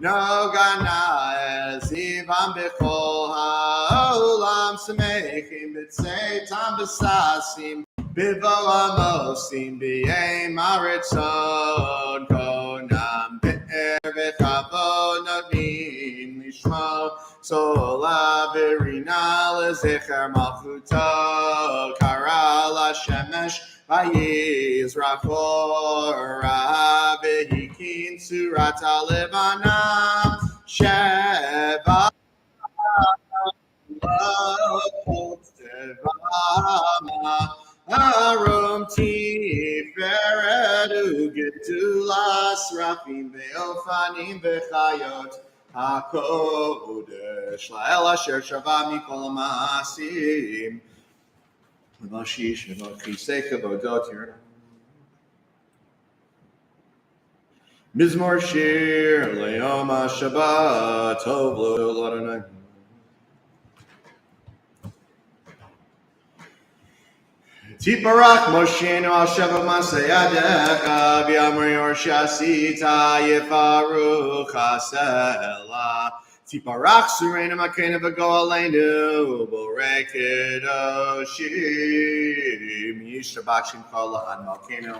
No gana zivam bechol haolam samechim b'tzei tam b'sasim bivo amosim b'yei maritzon konam be'er v'chavo navim lishmo sola v'rina lezecher malchuto kara la shemesh vayizrachora v'hikin surata levana sheva Arum tiferet ugedulas rafim ve'ofanim ve'chayot hakodesh la'el asher shava mikol ha'ma'asim v'mashish v'chisei kavodot yirah Mizmor shir le'yom ha'shabbat tov lo l'Adonai Tiparak Mosheinu al Sheva Masayadecha V'yamri Orshasita Yifaru Chasela Tiparak Sureinu Makenu V'go Aleinu Borei Kedoshim Yishtabak Shimcha L'Chad Malkeinu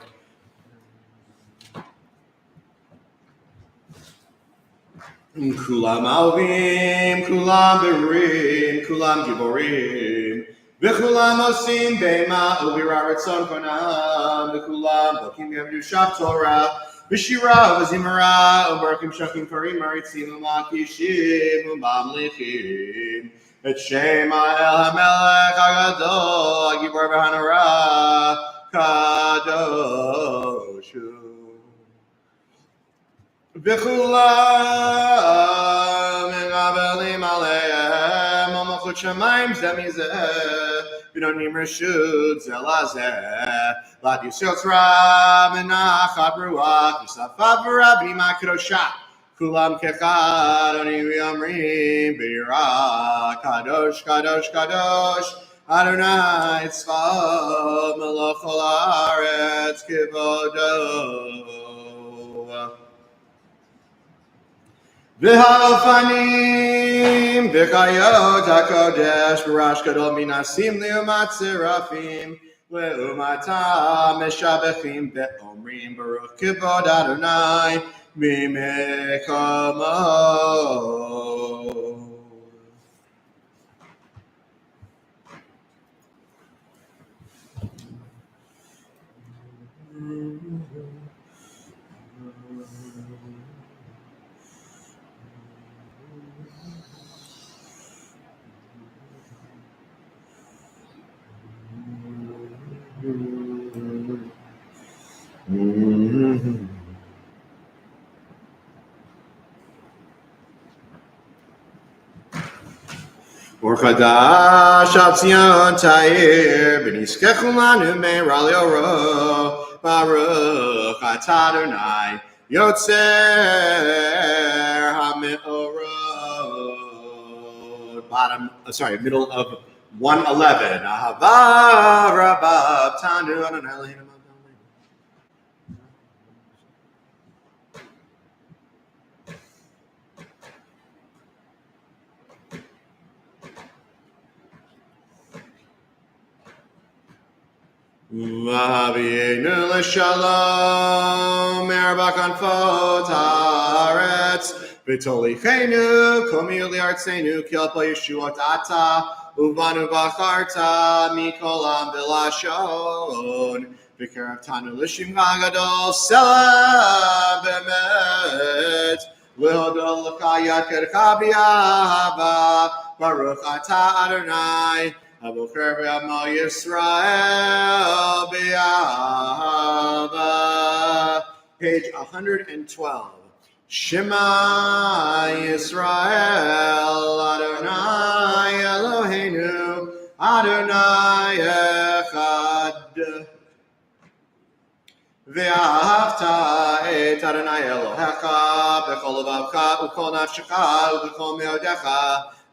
Kulam Alvim, Kulam Berim, Kulam Giborim V'chulam osim be'ema u'bira ratzon konam V'chulam bokim gavdu shav Torah V'shira v'zimara u'barakim shakim karim maritzim u'makishim u'mamlichim Et shema el hamelech hagadol Hagibor v'hanara kadoshu V'chulam me'gabelim alehem Malchut shamayim zeh mizeh V'nonim reshut zeh lazeh Lad yisrael tzra menachat ruach V'safav v'rabim ha'kedosha Kulam kechad onim v'yomrim B'yirah Kadosh Kadosh Kadosh Adonai tzvaot melech kol haaretz kivodo V'ha'ofanim v'chayot ha'kodesh v'rash gadol minasim le'umat serafim le'umatam meshabechim ve'omrim baruch kivod Adonai mimekomo Or Chadash al Tzion Ta'ir B'nizkechu lanu me'ra li'oro Baruch atah Adonai Yotzer HaMe'orot middle of 111 Ahava Rabav Tanu Adonai Eloheinu V'havienu l'shalom Merba kanfot haaretz V'tolichenu Komiu li'artzenu Kilpo yeshuot ata Uvanu b'charta Mikolam v'lashon V'keravtanu l'shimcha gadol Selah b'emet L'hodol l'chayat kercha b'yahava Baruch atah Adonai Aboker v'amo Yisrael b'yahava Page 112 Shema Yisrael Adonai Eloheinu Adonai Echad Ve'ahavta et Adonai Elohecha B'chol levavcha u'kol nafshecha u'b'chol me'odecha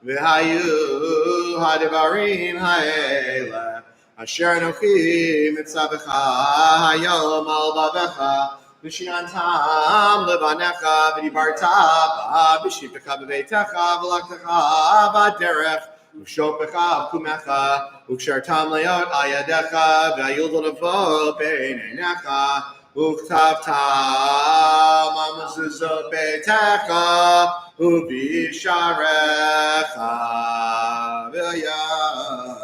V'hayu ha'devarim ha'ele Asher anochi mitzavecha hayom al bavecha V'shinantam levanecha v'dibarta v'shivtecha b'veitecha v'laktecha v'derech v'shopecha v'kumecha v'kshartam leot ayadecha v'ayul l'navo b'neinecha v'ktavtam amazuzot beitecha v'visharecha v'yah.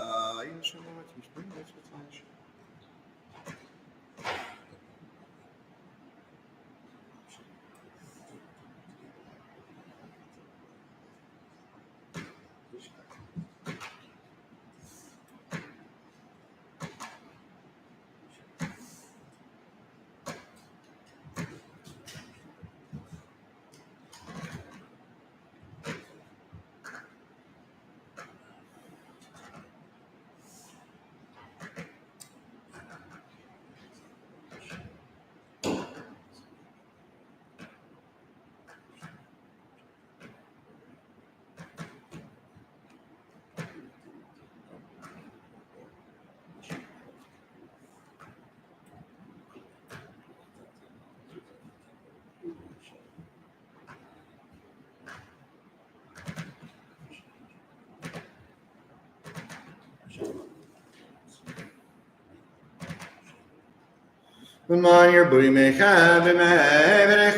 V'man yerbui mechem v'mei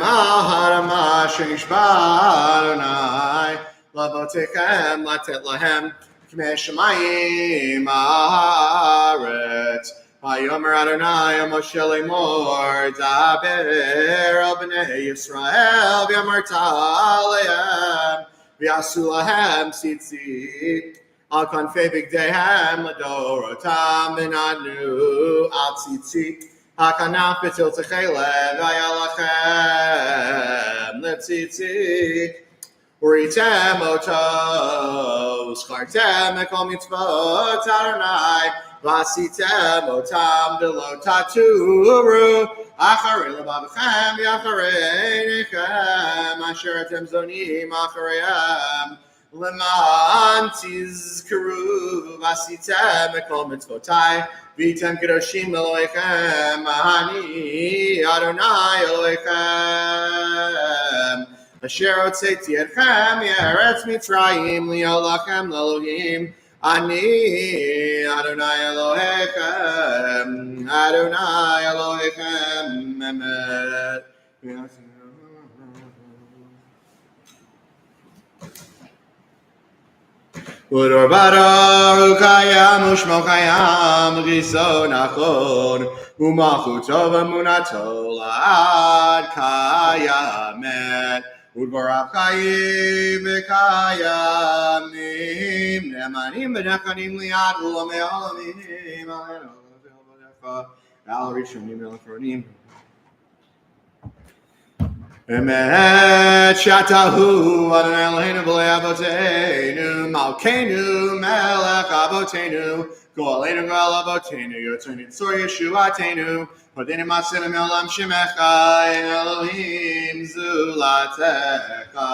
al harama shenishba Adonai lavotechem latet lahem k'mei shemayim haaretz Vayomer Adonai al Moshe lemor daber al bnei Yisrael v'yamarta alehem v'yasu lahem tzitzit al kanfei bigdeihem ladorotam v'nadnu al tzitzit Hakanaf betil techele v'ayalachem letzitzit uritem otos chartem ekol mitzvot Adonai v'asitem otam delo taturu acharei lebavchem v'acharei nechem asher etem zonim achareihem Leman tizkaru v'asitem ekol mitzvotai v'tem kedoshim Elohechem ani Adonai Elohechem asher hotzeiti etchem me'eretz Mitzrayim li'olachem l'Elohim ani Adonai Elohechem Adonai Elohechem emet. Udor Baruch Hayam Ushmo Hayam Riso Nachon Umachuto V'Munato La'ad Kayamet Udbarach Hayim V'Kayamim Nemanim V'Nechanim Li'ad Ulamei Olamim Al Rishonim Elachronim Emet shatahu Adonai Eloheinu b'lei avoteinu Malkeinu melech avoteinu Go'aleinu go'al avoteinu Yotzei nitzor yeshuateinu Hodeinu ma'asenu me'olam shemecha En Elohim zulatecha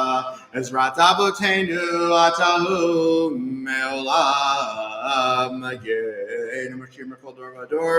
Ezrat avoteinu atahu me'olam Again Mashir Merkol Dor Vador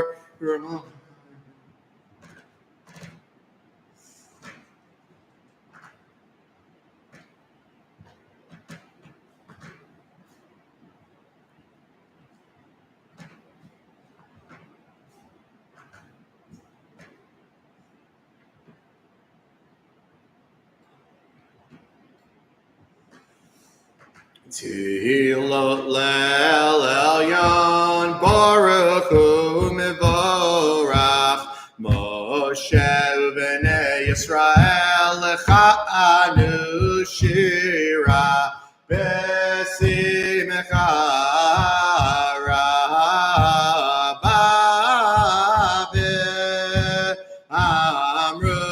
Tilot lel elyon baruch hu mevorach Moshe v'nei Yisrael lecha anu shira b'simcha rabba v'amru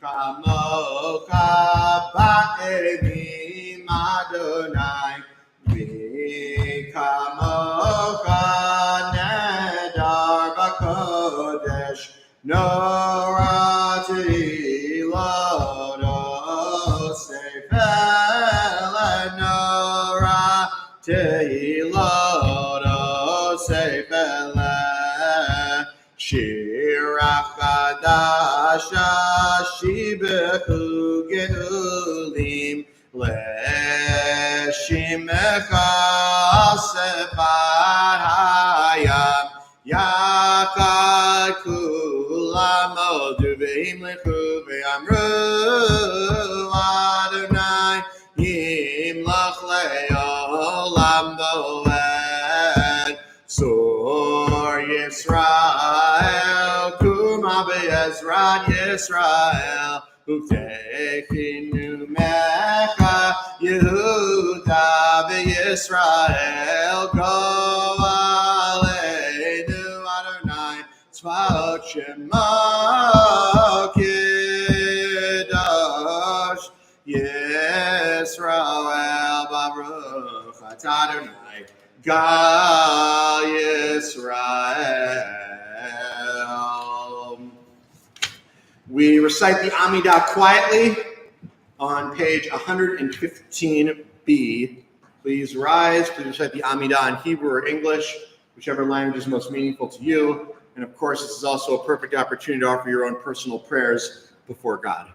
Kamocha ba'emim Adonai V'kamocha nedar b'kodesh Norati Tefillah. Shira Chadasha Shibechu Geulim Leshimecha Sefar Hayam Yakad Kulam Odu Ve'im Lechu Ve'amru Adonai Yimlach Le'olam Doed Sor Yisrael Kuma Be'ezrat Yisrael U'techinu Mecha Yehuda Be'Yisrael Go Aleinu Adonai Tzvaot Shema Kiddush Yisrael Baruch Atah Adonai Gal Yisrael. We recite the Amidah quietly on page 115b. Please rise. Please recite the Amidah in Hebrew or English, whichever language is most meaningful to you. And of course, this is also a perfect opportunity to offer your own personal prayers before God.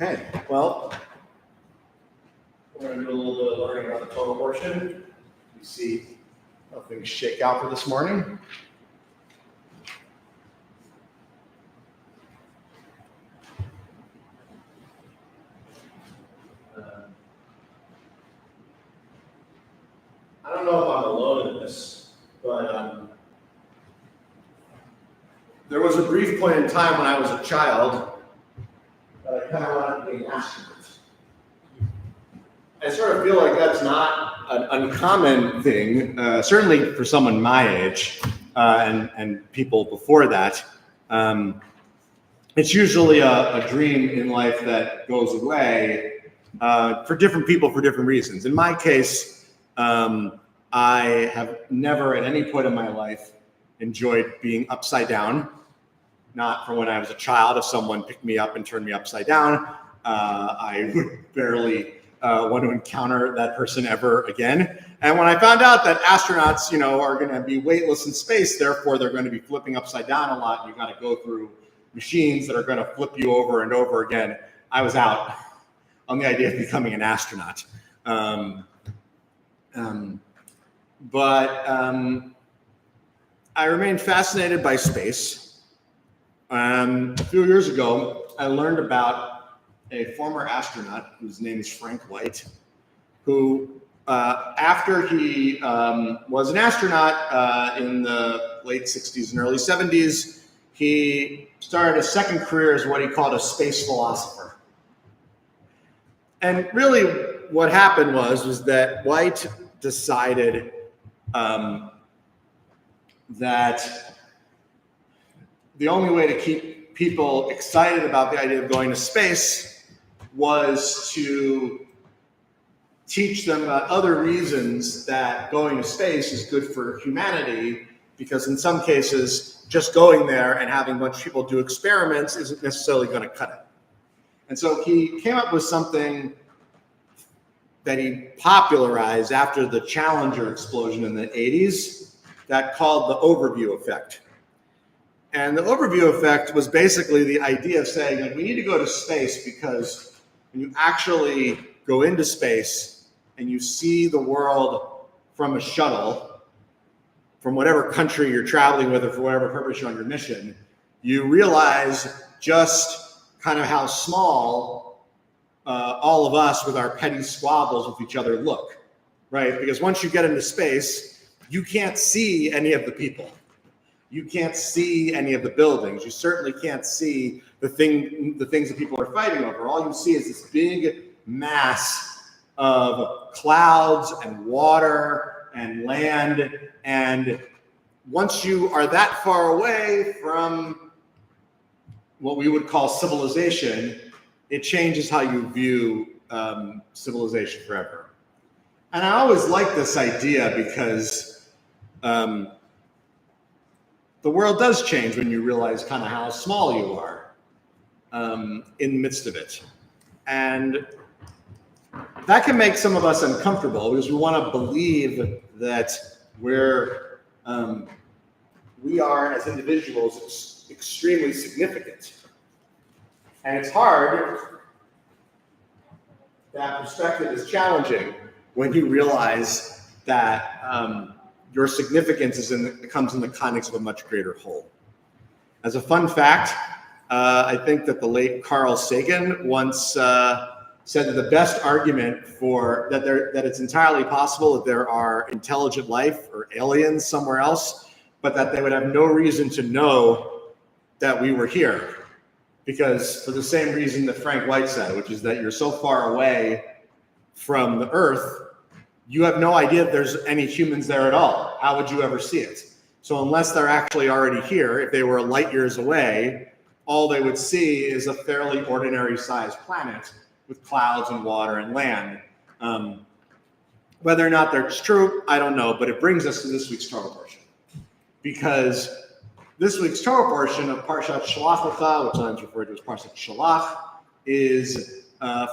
Okay, well, we're going to do a little bit of learning about the total portion. You see how things shake out for this morning. I don't know if I'm alone in this, but there was a brief point in time when I was a child that I kind of wanted to be an astronaut. I sort of feel like that's not an uncommon thing, certainly for someone my age and people before that. It's usually a dream in life that goes away for different people for different reasons. In my case, I have never at any point in my life enjoyed being upside down. Not from when I was a child. If someone picked me up and turned me upside down, I would barely want to encounter that person ever again. And when I found out that astronauts, are going to be weightless in space, therefore they're going to be flipping upside down a lot, and you got to go through machines that are going to flip you over and over again, I was out on the idea of becoming an astronaut. But I remained fascinated by space. A few years ago, I learned about a former astronaut whose name is Frank White, who, after he was an astronaut in the late 60s and early 70s, he started a second career as what he called a space philosopher. And really what happened was that White decided that the only way to keep people excited about the idea of going to space was to teach them about other reasons that going to space is good for humanity, because in some cases, just going there and having a bunch of people do experiments isn't necessarily going to cut it. And so he came up with something that he popularized after the Challenger explosion in the 80s that called the overview effect. And the overview effect was basically the idea of saying, like, we need to go to space because when you actually go into space and you see the world from a shuttle, from whatever country you're traveling with or for whatever purpose you're on your mission, you realize just kind of how small all of us with our petty squabbles with each other look, right? Because once you get into space, you can't see any of the people. You can't see any of the buildings. You certainly can't see the things that people are fighting over. All you see is this big mass of clouds and water and land. And once you are that far away from what we would call civilization, it changes how you view civilization forever. And I always like this idea because the world does change when you realize kind of how small you are in the midst of it. And that can make some of us uncomfortable because we want to believe that we are, as individuals, extremely significant. And it's hard. That perspective is challenging when you realize that your significance comes in the context of a much greater whole. As a fun fact, I think that the late Carl Sagan once said that the best argument for that it's entirely possible that there are intelligent life or aliens somewhere else, but that they would have no reason to know that we were here. Because for the same reason that Frank White said, which is that you're so far away from the Earth, you have no idea if there's any humans there at all. How would you ever see it? So unless they're actually already here, if they were light years away, all they would see is a fairly ordinary sized planet with clouds and water and land. Whether or not that's true, I don't know, but it brings us to this week's Torah portion. Because this week's Torah portion of Parshat Shalach Lecha, which sometimes referred to as Parshat Shalach, is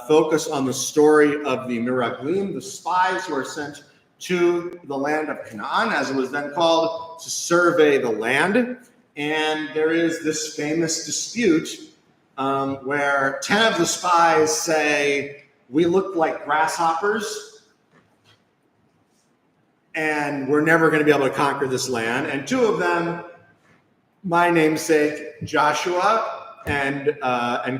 focused on the story of the Miraglim, the spies who are sent to the land of Canaan, as it was then called, to survey the land. And there is this famous dispute where 10 of the spies say, we look like grasshoppers and we're never going to be able to conquer this land. And 2 of them, my namesake Joshua and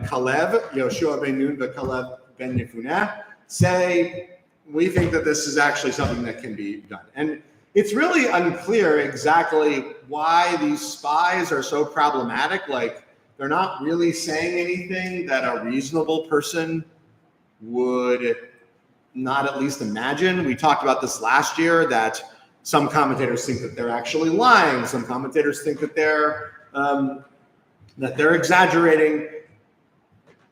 Caleb, Yoshua ben Nun and Caleb ben Yefuneh, say, we think that this is actually something that can be done. And it's really unclear exactly why these spies are so problematic. Like, they're not really saying anything that a reasonable person would not at least imagine. We talked about this last year, that some commentators think that they're actually lying. Some commentators think that they're exaggerating.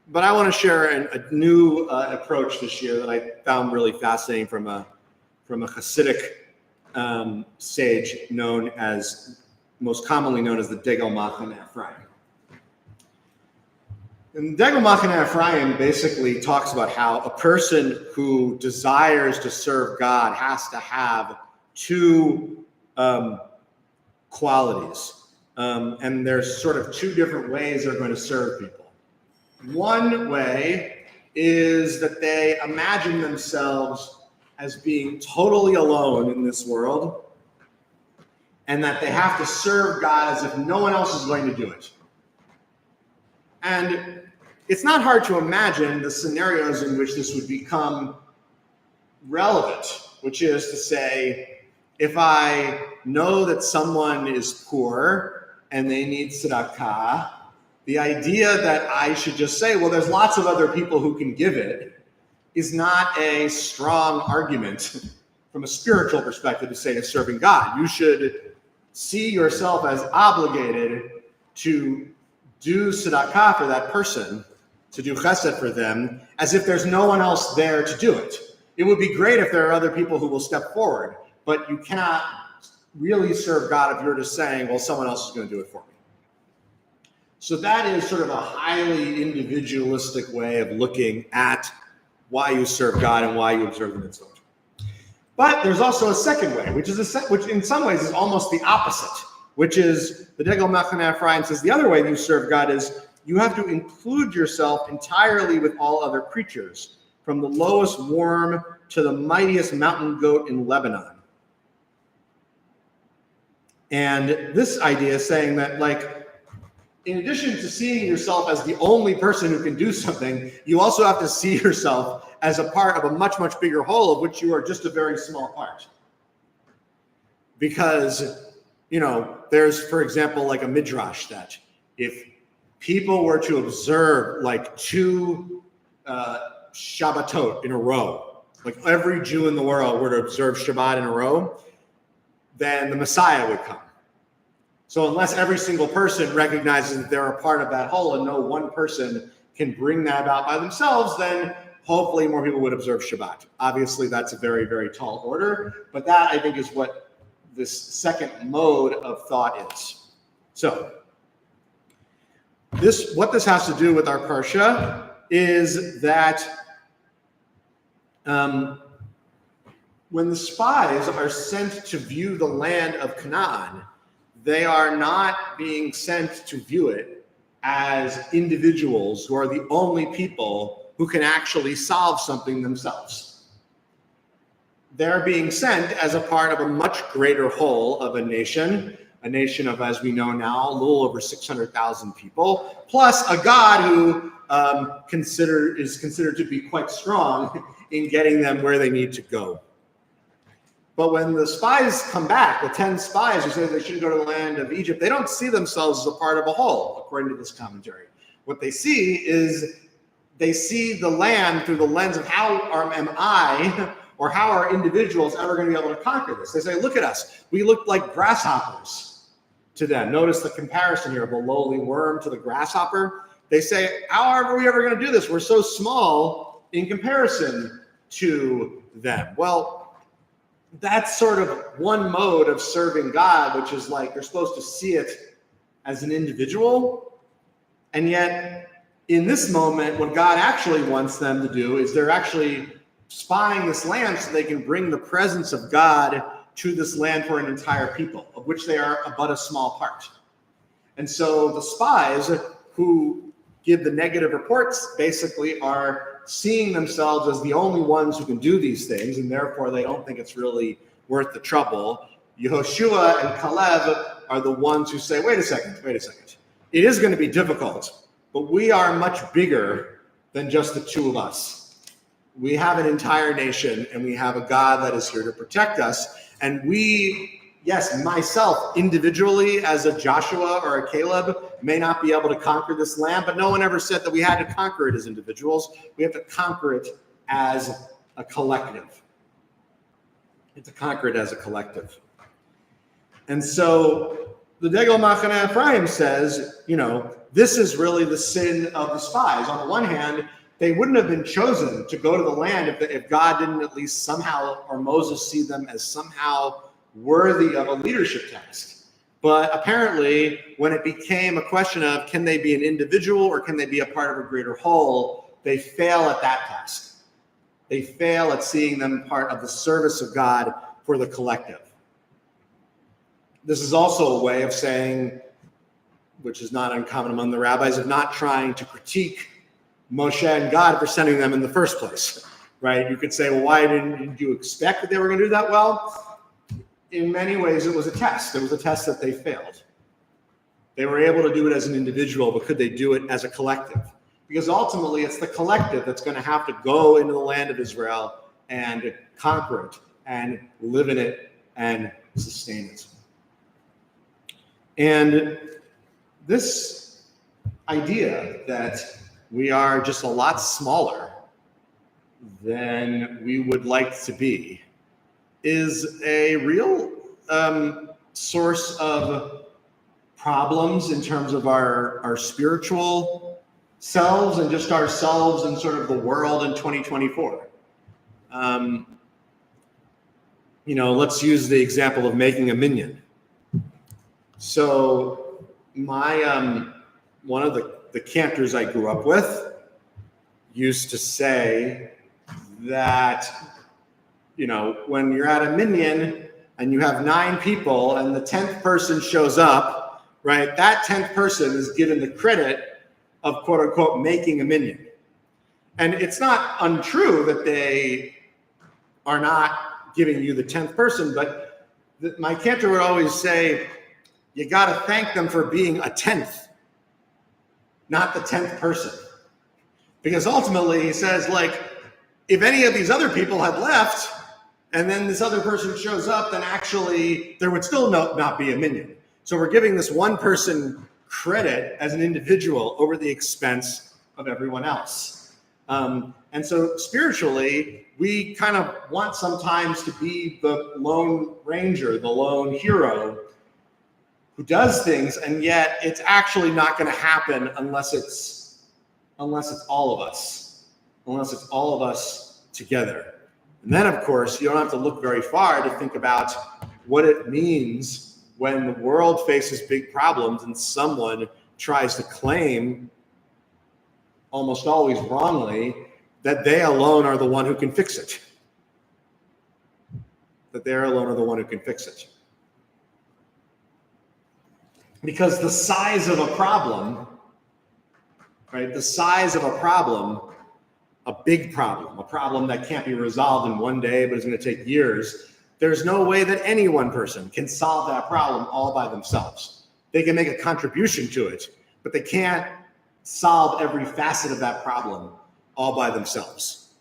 But I want to share a new approach this year that I found really fascinating from a Hasidic sage most commonly known as the Degel Machane Ephraim. And Degel Machane Ephraim basically talks about how a person who desires to serve God has to have 2 qualities. And there's sort of 2 different ways they're going to serve people. One way is that they imagine themselves as being totally alone in this world, and that they have to serve God as if no one else is going to do it. And it's not hard to imagine the scenarios in which this would become relevant, which is to say, if I know that someone is poor and they need tzedakah, the idea that I should just say, well, there's lots of other people who can give it, is not a strong argument from a spiritual perspective to say it's serving God. You should see yourself as obligated to do tzedakah for that person, to do chesed for them, as if there's no one else there to do it. It would be great if there are other people who will step forward, but you cannot really serve God if you're just saying, well, someone else is going to do it for me. So that is sort of a highly individualistic way of looking at why you serve God and why you observe the mitzvot. But there's also a second way, which in some ways is almost the opposite, which is the Degel Machane Ephraim says the other way you serve God is you have to include yourself entirely with all other creatures, from the lowest worm to the mightiest mountain goat in Lebanon. And this idea is saying that, like, in addition to seeing yourself as the only person who can do something, you also have to see yourself as a part of a much, much bigger whole of which you are just a very small part. Because, there's, for example, like a midrash that if people were to observe like 2 Shabbatot in a row, like every Jew in the world were to observe Shabbat in a row, then the Messiah would come. So unless every single person recognizes that they're a part of that whole and no one person can bring that about by themselves, then hopefully more people would observe Shabbat. Obviously, that's a very, very tall order, but that, I think, is what this second mode of thought is. So what this has to do with our parsha is that when the spies are sent to view the land of Canaan, they are not being sent to view it as individuals who are the only people who can actually solve something themselves. They're being sent as a part of a much greater whole of a nation of, as we know now, a little over 600,000 people, plus a God who is considered to be quite strong in getting them where they need to go. But when the spies come back, the 10 spies who say they shouldn't go to the land of Egypt, they don't see themselves as a part of a whole, according to this commentary. What they see is they see the land through the lens of how am I or how are individuals ever going to be able to conquer this? They say, look at us. We look like grasshoppers to them. Notice the comparison here of the lowly worm to the grasshopper. They say, how are we ever going to do this? We're so small in comparison to them. Well, that's sort of one mode of serving God, which is like you're supposed to see it as an individual. And yet, in this moment, what God actually wants them to do is they're actually spying this land so they can bring the presence of God to this land for an entire people, of which they are but a small part. And so the spies who give the negative reports basically are seeing themselves as the only ones who can do these things, and therefore they don't think it's really worth the trouble. Yehoshua and Caleb are the ones who say, wait a second. It is going to be difficult, but we are much bigger than just the two of us. We have an entire nation, and we have a God that is here to protect us. And we, yes, myself individually as a Joshua or a Caleb may not be able to conquer this land, but no one ever said that we had to conquer it as individuals. We have to conquer it as a collective. We have to conquer it as a collective. And so the Degel Machane Ephraim says, this is really the sin of the spies. On the one hand, they wouldn't have been chosen to go to the land if God didn't at least somehow, or Moses see them as somehow worthy of a leadership task. But apparently, when it became a question of can they be an individual or can they be a part of a greater whole, they fail at that task. They fail at seeing them part of the service of God for the collective. This is also a way of saying, which is not uncommon among the rabbis, of not trying to critique Moshe and God for sending them in the first place, right? You could say, well, why didn't you expect that they were going to do that? Well, in many ways, it was a test. It was a test that they failed. They were able to do it as an individual, but could they do it as a collective? Because ultimately, it's the collective that's going to have to go into the land of Israel and conquer it and live in it and sustain it. And this idea that we are just a lot smaller than we would like to be is a real source of problems in terms of our spiritual selves and just ourselves and sort of the world in 2024. Let's use the example of making a minyan. So my one of the cantors I grew up with used to say that, when you're at a minyan and you have 9 people and the 10th person shows up, right, that 10th person is given the credit of quote unquote making a minyan. And it's not untrue that they are not giving you the 10th person, but my cantor would always say, you got to thank them for being a 10th, not the 10th person. Because ultimately, he says, if any of these other people had left, and then this other person shows up, then actually there would still not be a minyan. So we're giving this one person credit as an individual over the expense of everyone else. And so spiritually, we kind of want sometimes to be the lone ranger, the lone hero, who does things, and yet it's actually not going to happen unless it's all of us together. And then, of course, you don't have to look very far to think about what it means when the world faces big problems and someone tries to claim, almost always wrongly, that they alone are the one who can fix it. That they alone are the one who can fix it. Because the size of a problem, right? The size of a problem, a big problem, a problem that can't be resolved in one day, but is going to take years. There's no way that any one person can solve that problem all by themselves. They can make a contribution to it, but they can't solve every facet of that problem all by themselves.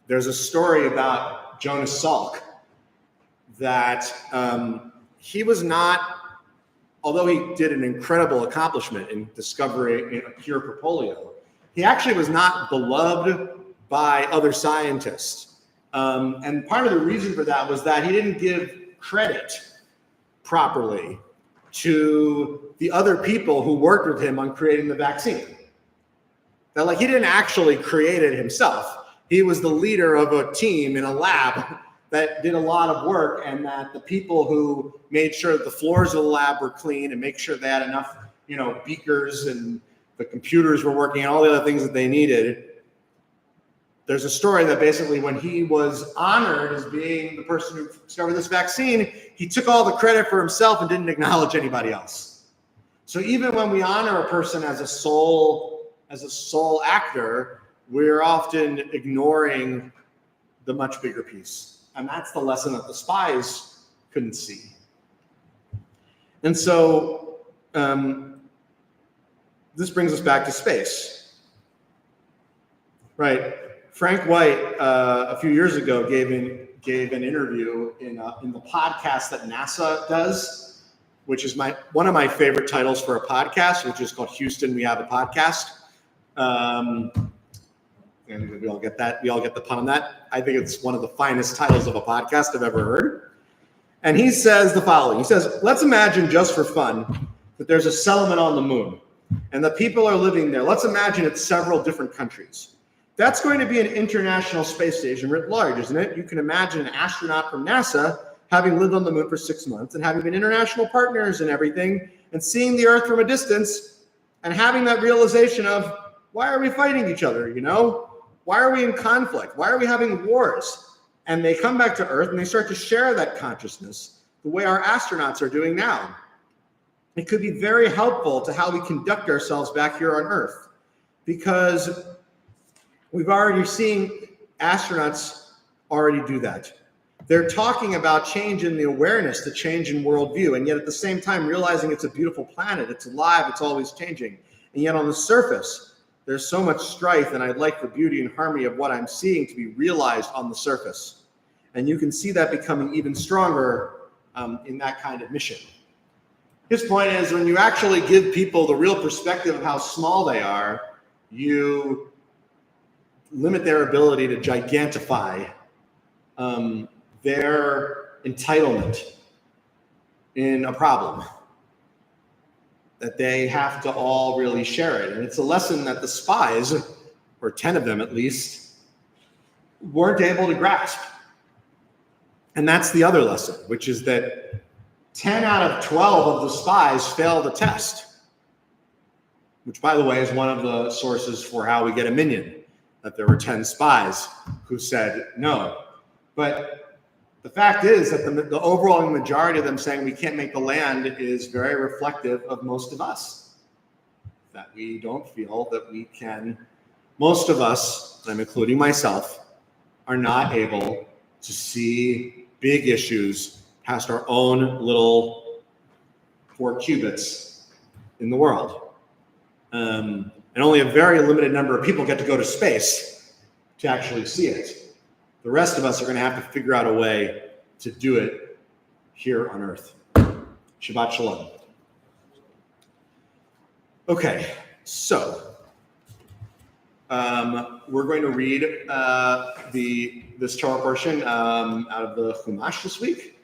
There's a story about Jonas Salk that he was not, although he did an incredible accomplishment in discovering a cure for polio, he actually was not beloved by other scientists. And part of the reason for that was that he didn't give credit properly to the other people who worked with him on creating the vaccine. That he didn't actually create it himself. He was the leader of a team in a lab that did a lot of work, and that the people who made sure that the floors of the lab were clean and make sure they had enough, beakers and the computers were working and all the other things that they needed. There's a story that basically when he was honored as being the person who discovered this vaccine, he took all the credit for himself and didn't acknowledge anybody else. So even when we honor a person as a sole as a sole actor, we're often ignoring the much bigger piece. And that's the lesson that the spies couldn't see. And so this brings us back to space, right? Frank White, a few years ago, gave an interview in the podcast that NASA does, which is one of my favorite titles for a podcast, which is called Houston, We Have a Podcast. And we all get that. We all get the pun on that. I think it's one of the finest titles of a podcast I've ever heard. And he says the following. He says, let's imagine just for fun that there's a settlement on the moon and the people are living there. Let's imagine it's several different countries. That's going to be an international space station writ large, isn't it? You can imagine an astronaut from NASA having lived on the moon for 6 months and having been international partners and everything and seeing the Earth from a distance and having that realization of, why are we fighting each other, you know? Why are we in conflict? Why are we having wars? And they come back to Earth and they start to share that consciousness the way our astronauts are doing now. It could be very helpful to how we conduct ourselves back here on Earth, because we've already seen astronauts already do that. They're talking about change in the awareness, the change in worldview, and yet at the same time realizing it's a beautiful planet, it's alive, it's always changing. And yet on the surface, there's so much strife, and I'd like the beauty and harmony of what I'm seeing to be realized on the surface. And you can see that becoming even stronger in that kind of mission. His point is, when you actually give people the real perspective of how small they are, you limit their ability to gigantify their entitlement in a problem, that they have to all really share it. And it's a lesson that the spies, or 10 of them at least, weren't able to grasp. And that's the other lesson, which is that 10 out of 12 of the spies failed the test, which, by the way, is one of the sources for how we get a minion, that there were 10 spies who said no. But the fact is that the overwhelming majority of them saying we can't make the land is very reflective of most of us, that we don't feel that we can. Most of us, I'm including myself, are not able to see big issues past our own little 4 cubits in the world. And only a very limited number of people get to go to space to actually see it. The rest of us are going to have to figure out a way to do it here on Earth. Shabbat Shalom. Okay, so we're going to read this Torah portion out of the Chumash this week.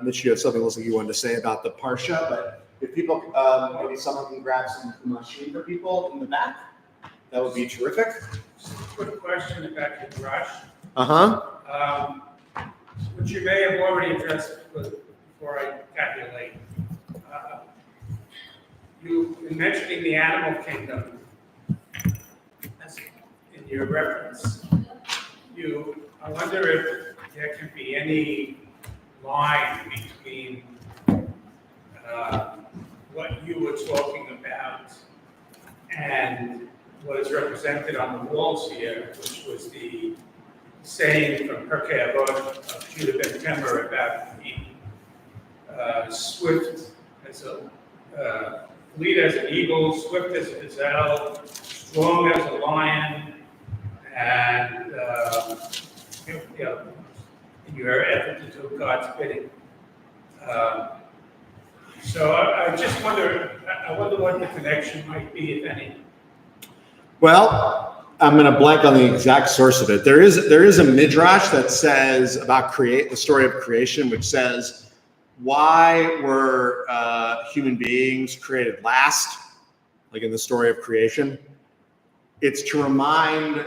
Mitch, you have something else that you wanted to say about the Parsha, but if people, maybe someone can grab some Chumashim for people in the back, that would be terrific. Just a quick question about your brush. Which you may have already addressed before I calculate. You, in mentioning the animal kingdom, as in your reference, I wonder if there can be any line between what you were talking about and what is represented on the walls here, which was the saying from Pirkei Avot of Judah ben Temer about being swift as a fleet as an eagle, swift as a gazelle, strong as a lion, and in your effort to do God's bidding. So I just wonder what the connection might be, if any. Well, I'm going to blank on the exact source of it. There is a midrash that says about the story of creation, which says, why were human beings created last, like in the story of creation? It's to remind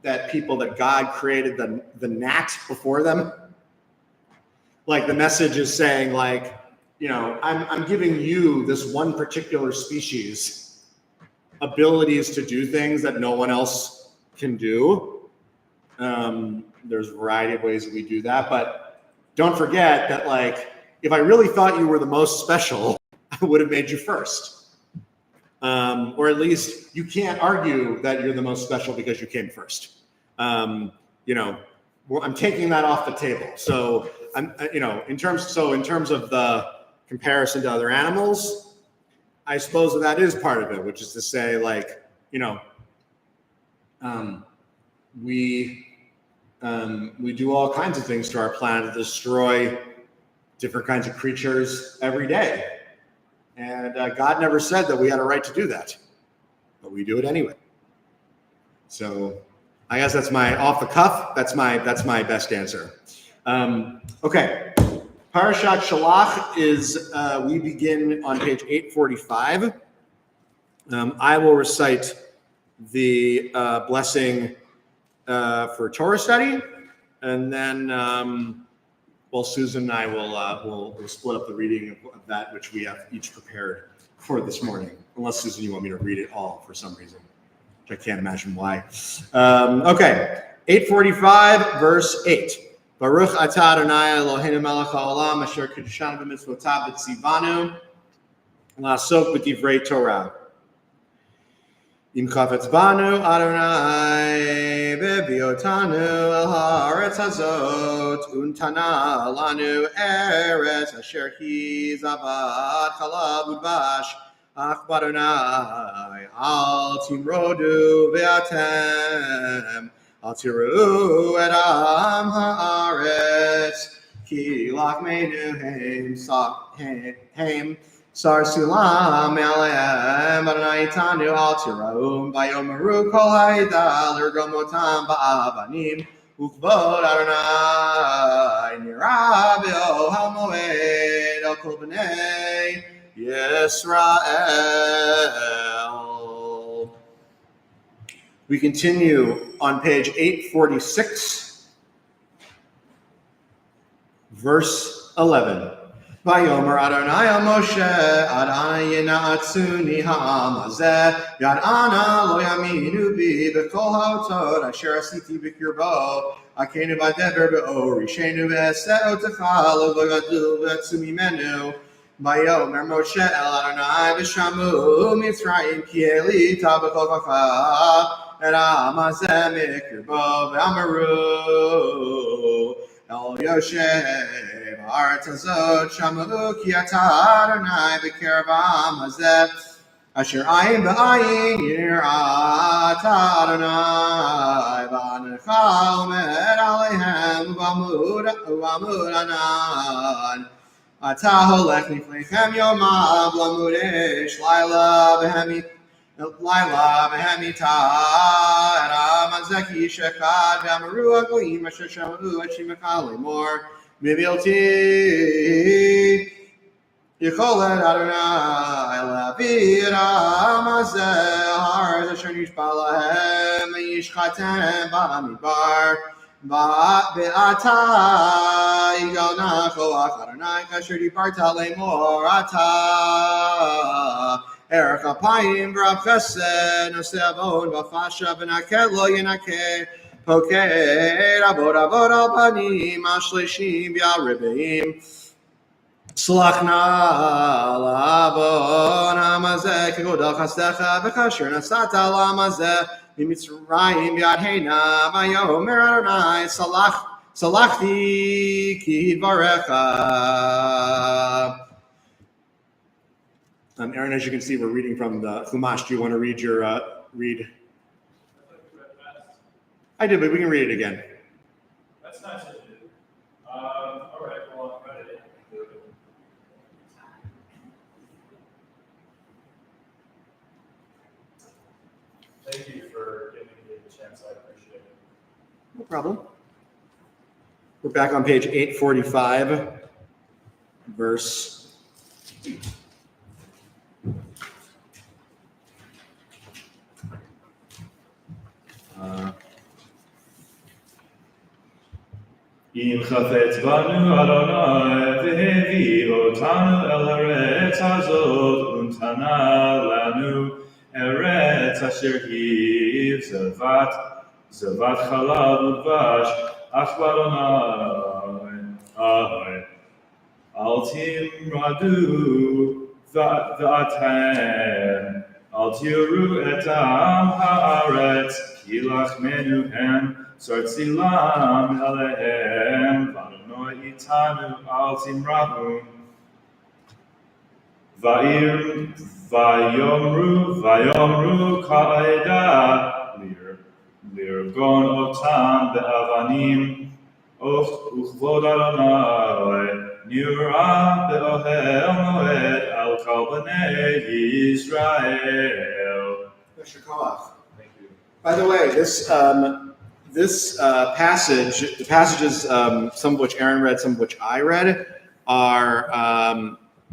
that people that God created the gnat before them. Like the message is saying, like, you know, I'm giving you, this one particular species, abilities to do things that no one else can do. There's a variety of ways that we do that, but don't forget that, like, if I really thought you were the most special, I would have made you first. Or at least you can't argue that you're the most special because you came first. I'm taking that off the table. So in terms of the comparison to other animals, I suppose that is part of it, which is to say, like, we do all kinds of things to our planet to destroy different kinds of creatures every day. And God never said that we had a right to do that, but we do it anyway. So I guess that's my off the cuff. That's my best answer. Okay, Parashat Shalach is we begin on page 845. I will recite the blessing for Torah study, and then Susan and I will split up the reading of that which we have each prepared for this morning. Unless, Susan, you want me to read it all for some reason, which I can't imagine why. Okay, 845, verse 8. Baruch atah Adonai Eloheinu melech haolam asher kiddushanu b'mitzvotav v'tzivanu la'asok b'divrei Torah. Im chafetz banu Adonai bebiotanu el haaretz hazot untana lanu eretz asher hi zavat chalav udvash ach b'Adonai al timrodu ve'atem al tiru et am haaretz ki lachmenu heim Sar Sulam Aleem Adonai Tanu Al Tiraum Bayomaru Kol Haida Lergomotam Ba'avanim Ukvod Adonai Nirabio Hamoed Al Kol B'nei Yisrael. We continue on page 846, verse 11. Vayomer Adonai al Moshe, Adonai yina'atzuni ha'am hazeh, Yad ana lo yaminu bi b'kol ha'otot asher asiti b'kirbo, Akenu b'deber b'or, Rishenu v'ese'otecha lo v'gadu v'etzu mimenu, Vayomer Moshe el Adonai v'shamu Mitzrayim ki elita b'kol kacha, Et ha'am hazeh mikirbo v'amaru, El Yoshev Haaretz Hazot Shamu Ki Atah Adonai B'Kerev Ha'am Hazeh Asher Ayin B'Ayin Yir'at Adonai V'Anecha Omed Aleichem U'Amud Anan Atah Holech Niflechem Yomav L'Amud Eish Laila V'Hemita Et Amazeki Shechad V'Amaru Agoyim Asher Shamu Et Shimcha Lemor Mivilti Yicholet Adonai Levi Et Amazeh Haaretz Asher Nishba Lahem Yishchatem B'Hamidbar Be'ata Yigal Koach Adonai Kasher Dibarta Lemor Ata Erech Apayim V'Rav Chesed Nosei Avon V'Fasha V'Naket Lo Yenakeh Poked Avod Al Panim Ashleshim V'Aribeim Slachna L'Avon Hamazeh Kegodal Chasdecha V'Kasher Nasata L'Hamazeh V'Mitzrayim V'Yadheina Vayomer Adonai Salachti Ki Varecha. Aaron, as you can see, we're reading from the Chumash. Do you want to read your read? I did, but we can read it again. That's nice of you. All right, well, I'm ready. Thank you for giving me the chance. I appreciate it. No problem. We're back on page 845, verse 8. Im chafetz banu Adonai v'hevi otanu el haaretz hazot untana lanu eretz asher hi zavat chalav udvash ach b'Adonai al timradu v'atem Al tiru etam haaretz, ki lachmenu hem, sortzilam elehem, v'Adonai itanu al timrahum. Vayomru ka'eda, lirgon otam be'avanim, uchvod Adonai, nira be'ohel moed al kol b'nei Yisrael. Thank you. By the way, this passage, the passages, some of which Aaron read, some of which I read, are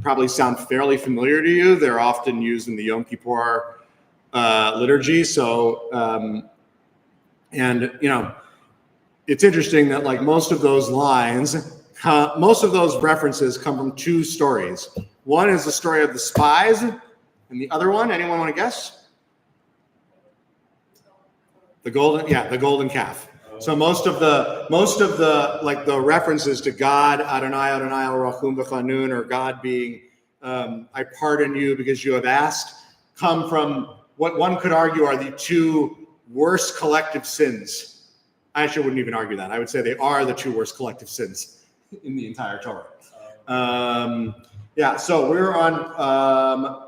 probably sound fairly familiar to you. They're often used in the Yom Kippur liturgy. So, and you know, it's interesting that like most of those lines, most of those references come from two stories. One is the story of the spies, and the other one, anyone want to guess? The golden calf. So most of the like the references to God, Adonai al-Rachum v'Chanun, or God being, I pardon you because you have asked, come from what one could argue are the two worst collective sins. I actually wouldn't even argue that. I would say they are the two worst collective sins in the entire Torah. So we're on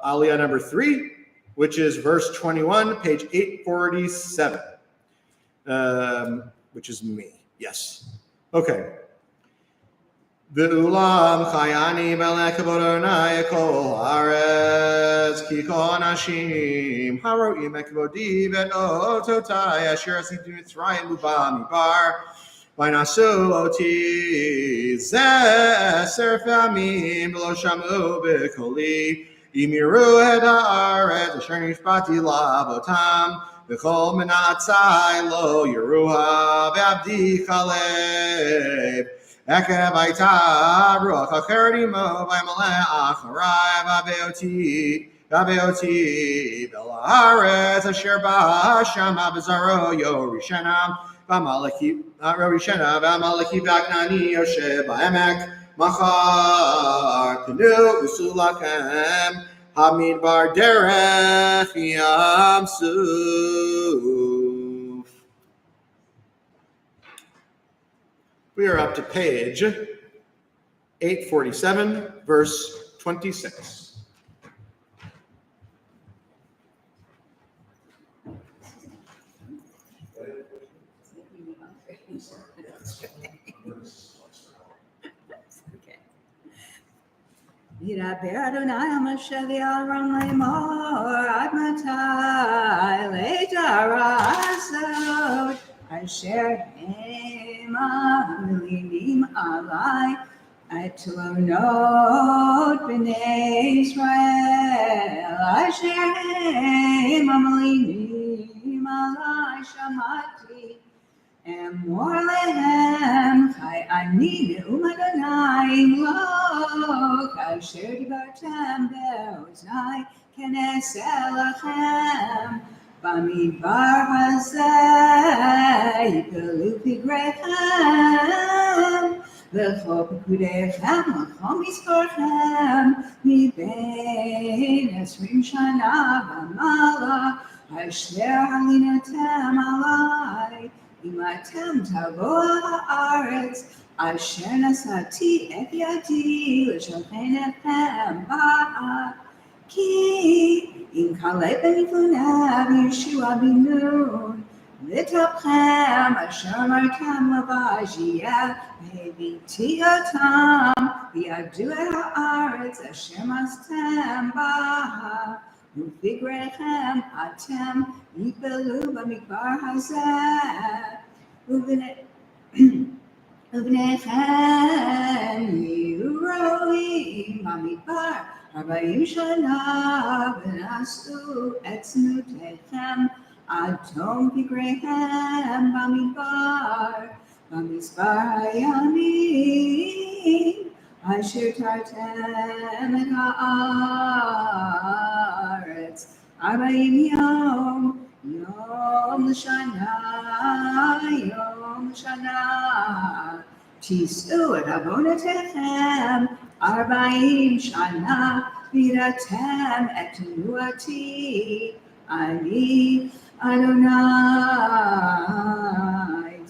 Aliyah number 3, which is verse 21, page 847. Which is me. Yes. Okay. Ve'ulam chayani belek Adonai kol haaretz ki kol anashim haroim ekvodi ve'ototai asher asitu Mitzrayim u'ba midbar v'nasu oti zeh pamim v'lo shamu b'koli imiru et haaretz asher nishbati la'avotam V'chol menatzai lo yeruha ve'abdi chalev Ekev hayta ruach acheret imo v'yamaleh acharai v'abeoti v'la'aretz asher ba'ashama b'zaro yorishena v'amaleki v'aknani yoshev ba'emek machar kenu usulachem Hamidbar derech Yam Suf. We are up to page 847, verse 26. Yiraber Adonai Moshe v'Aaron lemor ad matai le'dara asod asher hema milinim alai atlonot b'nei Israel asher hema milinim alai shamati Emor lehem chai ani ne'um Adonai lo kasher dibartem be'oznai keneseh lachem b'midbar hazeh yipelu pigrechem v'chol pekudechem l'chol miskorchem mibein esrim shana v'mala asher halinatem alai Imatem tavo haaretz asher nasati et yadi l'shalchen etchem ba'a ki im kalei ben yifunav Yeshua binun l'tapchem asher martam lavajiyah v'heviti otam v'yadu et haaretz asher mastem ba'a Uvigrechem atem yipelu b'midbar hazeh uvnechem yihu roim b'midbar 40 shana v'nasu et tznutechem adom vigrechem b'midbar hayamim Asher tartem et haaretz 40 yom l'shana תישאו את עוונותיכם 40 שנה, ויראתם את תנועתי, אני אדוני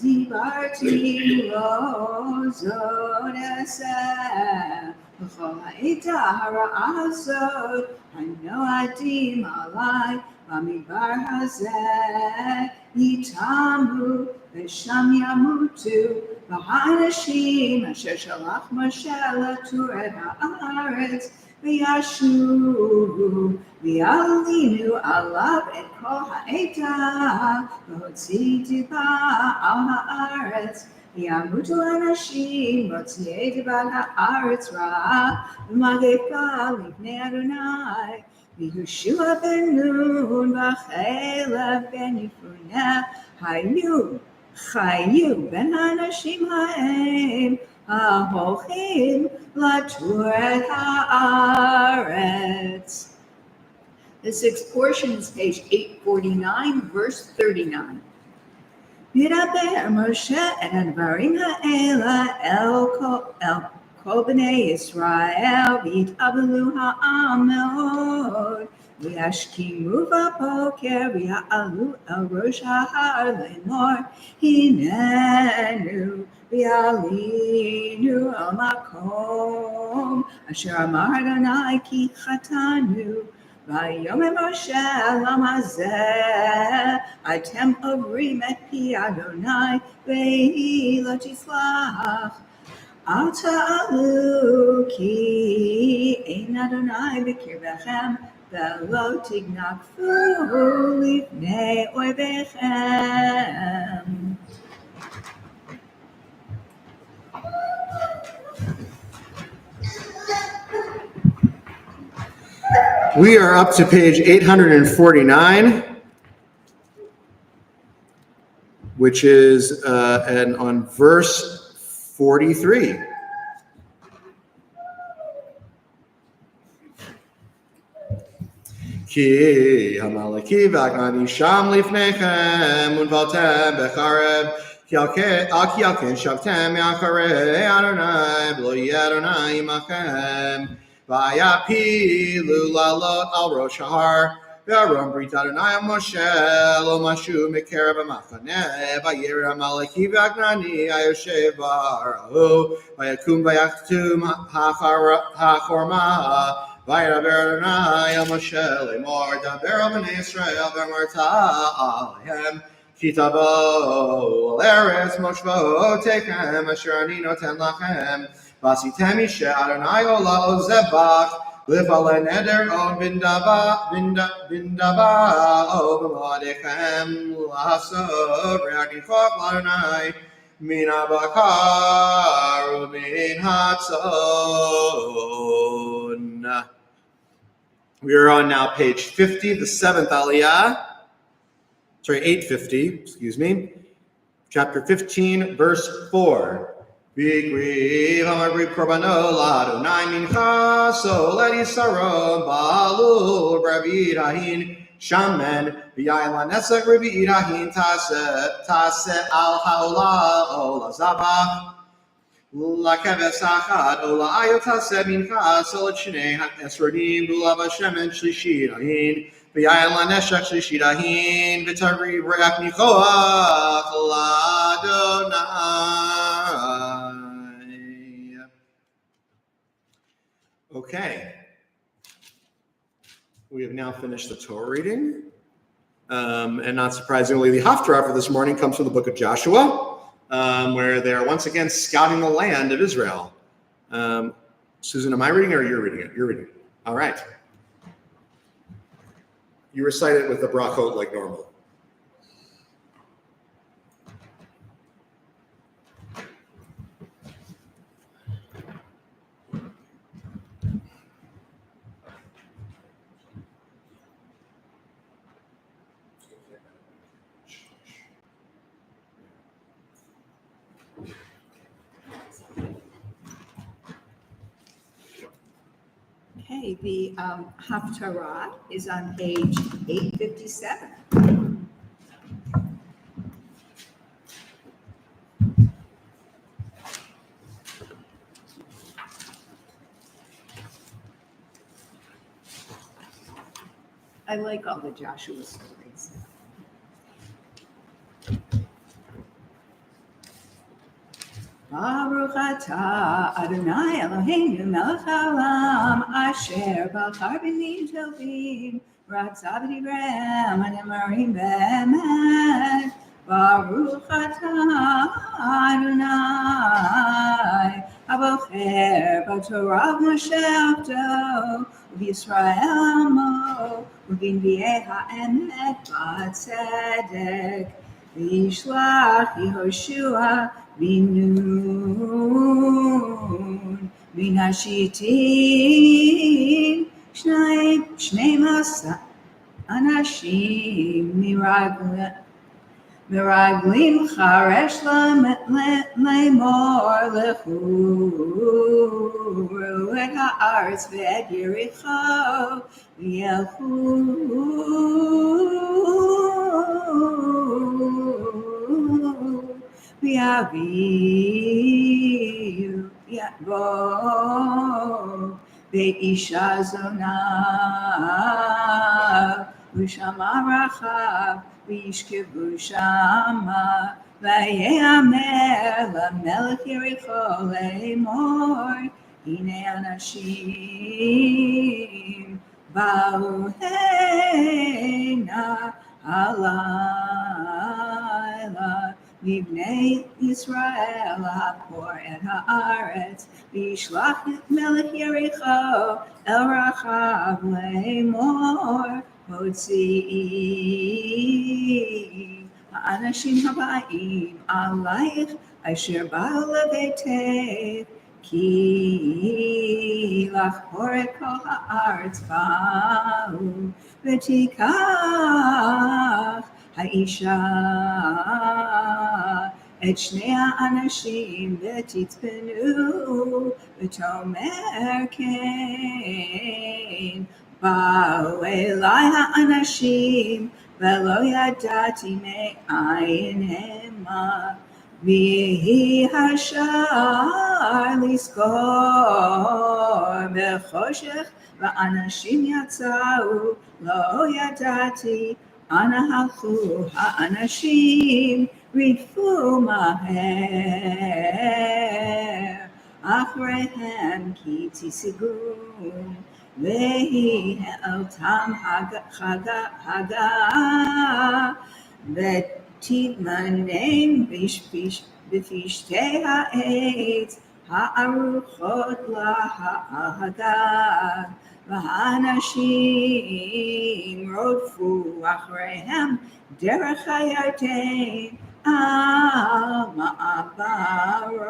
דיברתי לא זאת אעשה, וכל העדה הרעה הזאת הנועדים עלי במדבר הזה יטמאו ושם ימותו, והאנשים אשר שלח משה לתור את הארץ וישובו ויעלינו עליו את כל העדה והוציא דיבה על הארץ, וימותו אנשים מוציאי דיבת הארץ רעה ומגפה לפני אדוני. ויהושע בן נון וכלב בן יפונה חיו בין האנשים ההם ההולכים לתור את הארץ. The sixth portion is page 849, verse 39. וידבר משה את הדברים האלה אל כל בני ישראל, ויתאבלו העם מאוד, וישכימו בבוקר, ויעלו אל ראש ההר לאמור, הננו ועלינו אל מקום אשר אמר אדוני כי חטאנו. ויאמר משה למה זה אתם עוברים את פי אדוני ויהי לא תסלח. אל תעלו כי אין אדוני בקרבכם ולא תגנבו לפני אויביכם. We are up to page 849, which is and on verse 43. Ki hamaleki v'agani sham lifnechem unvaltem b'charev ki alken shavtem yacharei Adonai v'lo yeh Adonai imachem v'yapilu lalot al rosh hahar v'aron brit Adonai al Moshe lo mashu mekarev ha'machaneh v'yer hamaleki v'agani ayoshev ba'arahu v'yakum v'yachtum ha'chorma וידבר אדוני אל משה לאמור דבר אל בני ישראל ואמרת עליהם כי תבואו אל ארץ מושבותיכם אשר אני נותן לכם ועשיתם אישה אדוני עולה או זבח לפעלי נדר או בנדבה או במועדיכם לעשות ריח ניחוח לאדוני מן הבקר ומן הצאן. We are on now page 50, the seventh aliyah. Sorry, 850, excuse me. Chapter 15, verse 4. V'griv ha'magriv korbano l'Adonai mincha solet Yisaro ba'alul b'ravid hahin shamen v'yayin l'nesek revid hahin taseh al ha'olah o l'zabach לכבש אחת או לאיו תעשה מנחה סולת שני הסרדים בלב השמן שלישית ההין ויין לנשק שלישית ההין ותריב ריח ניחוח לאדוני. Okay. We have now finished the Torah reading. And not surprisingly, the Haftarah for this morning comes from the book of Joshua. Where they are once again scouting the land of Israel. Susan, am I reading it or you're reading it? You're reading it. All right. You recite it with the brachot like normal. Okay, the Haftarah is on page 857. I like all the Joshua stories. Baruch atah Adonai Eloheinu melech haolam asher bachar b'nim tovim ratzah v'divrem hanemarim be'emet. Baruch atah Adonai abocher b'torah Moshe avdo v'Yisrael amo v'b'nbiei ha'emet b'tzedek v'yishlach Yehoshua Binun min hashitim shnei masa anashim miraglim charesh lemor lechu et haaretz ve'et Yericho v'yelchu V'yaviu yavo ve'isha zona v'shama rachav v'yishkevu shama v'ye'amer l'melech Yericho le'emor hine anashim ba'u hena halayla Mibnei Yisrael hapor et haaretz v'yishlach melech Yericho el rachav le'emor motzi'i ha'anashim haba'im alayich asher ba'u lebeitech ki lachpor et kol haaretz ba'u v'tikach Haisha et shnei ha'anashim v'titzpenu v'tomer kein ba'u elai ha'anashim v'lo yadati me'ayin hema v'yehi hashar liskor b'choshech v'anashim yatzau lo yadati Ana halchu ha'anashim ridfu maher achreihem ki tisigum vehi ha'eltam haga v'titmanem b'fishtei ha'etz ha'aruchot laha'agag V'hanashim rodfu achreihem derech hayarden al ma'abarot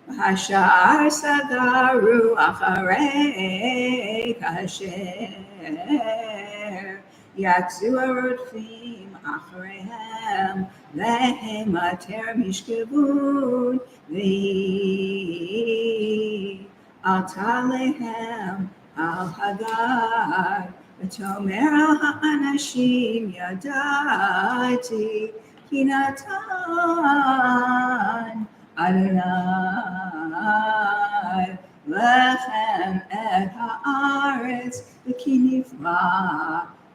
v'hashar sagaru acharei kasher yatzu arodfim achreihem vehem ater mishkevun v'hi alta lehem al hagar v'tomer al ha'anashim yadati ki natan Adonai lechem et haaretz v'ki nifra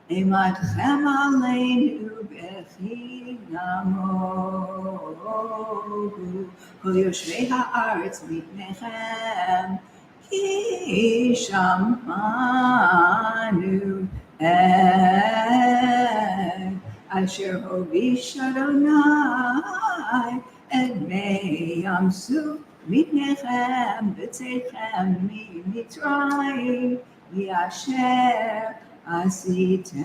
Ematchem aleinu b'chinamohu Kol yoshvei haaretz mipnechem Ki shamanu et Asher hovish Adonai Et mei yamsu mipnechem B'tzeichem mitzrayim Yasher Asitem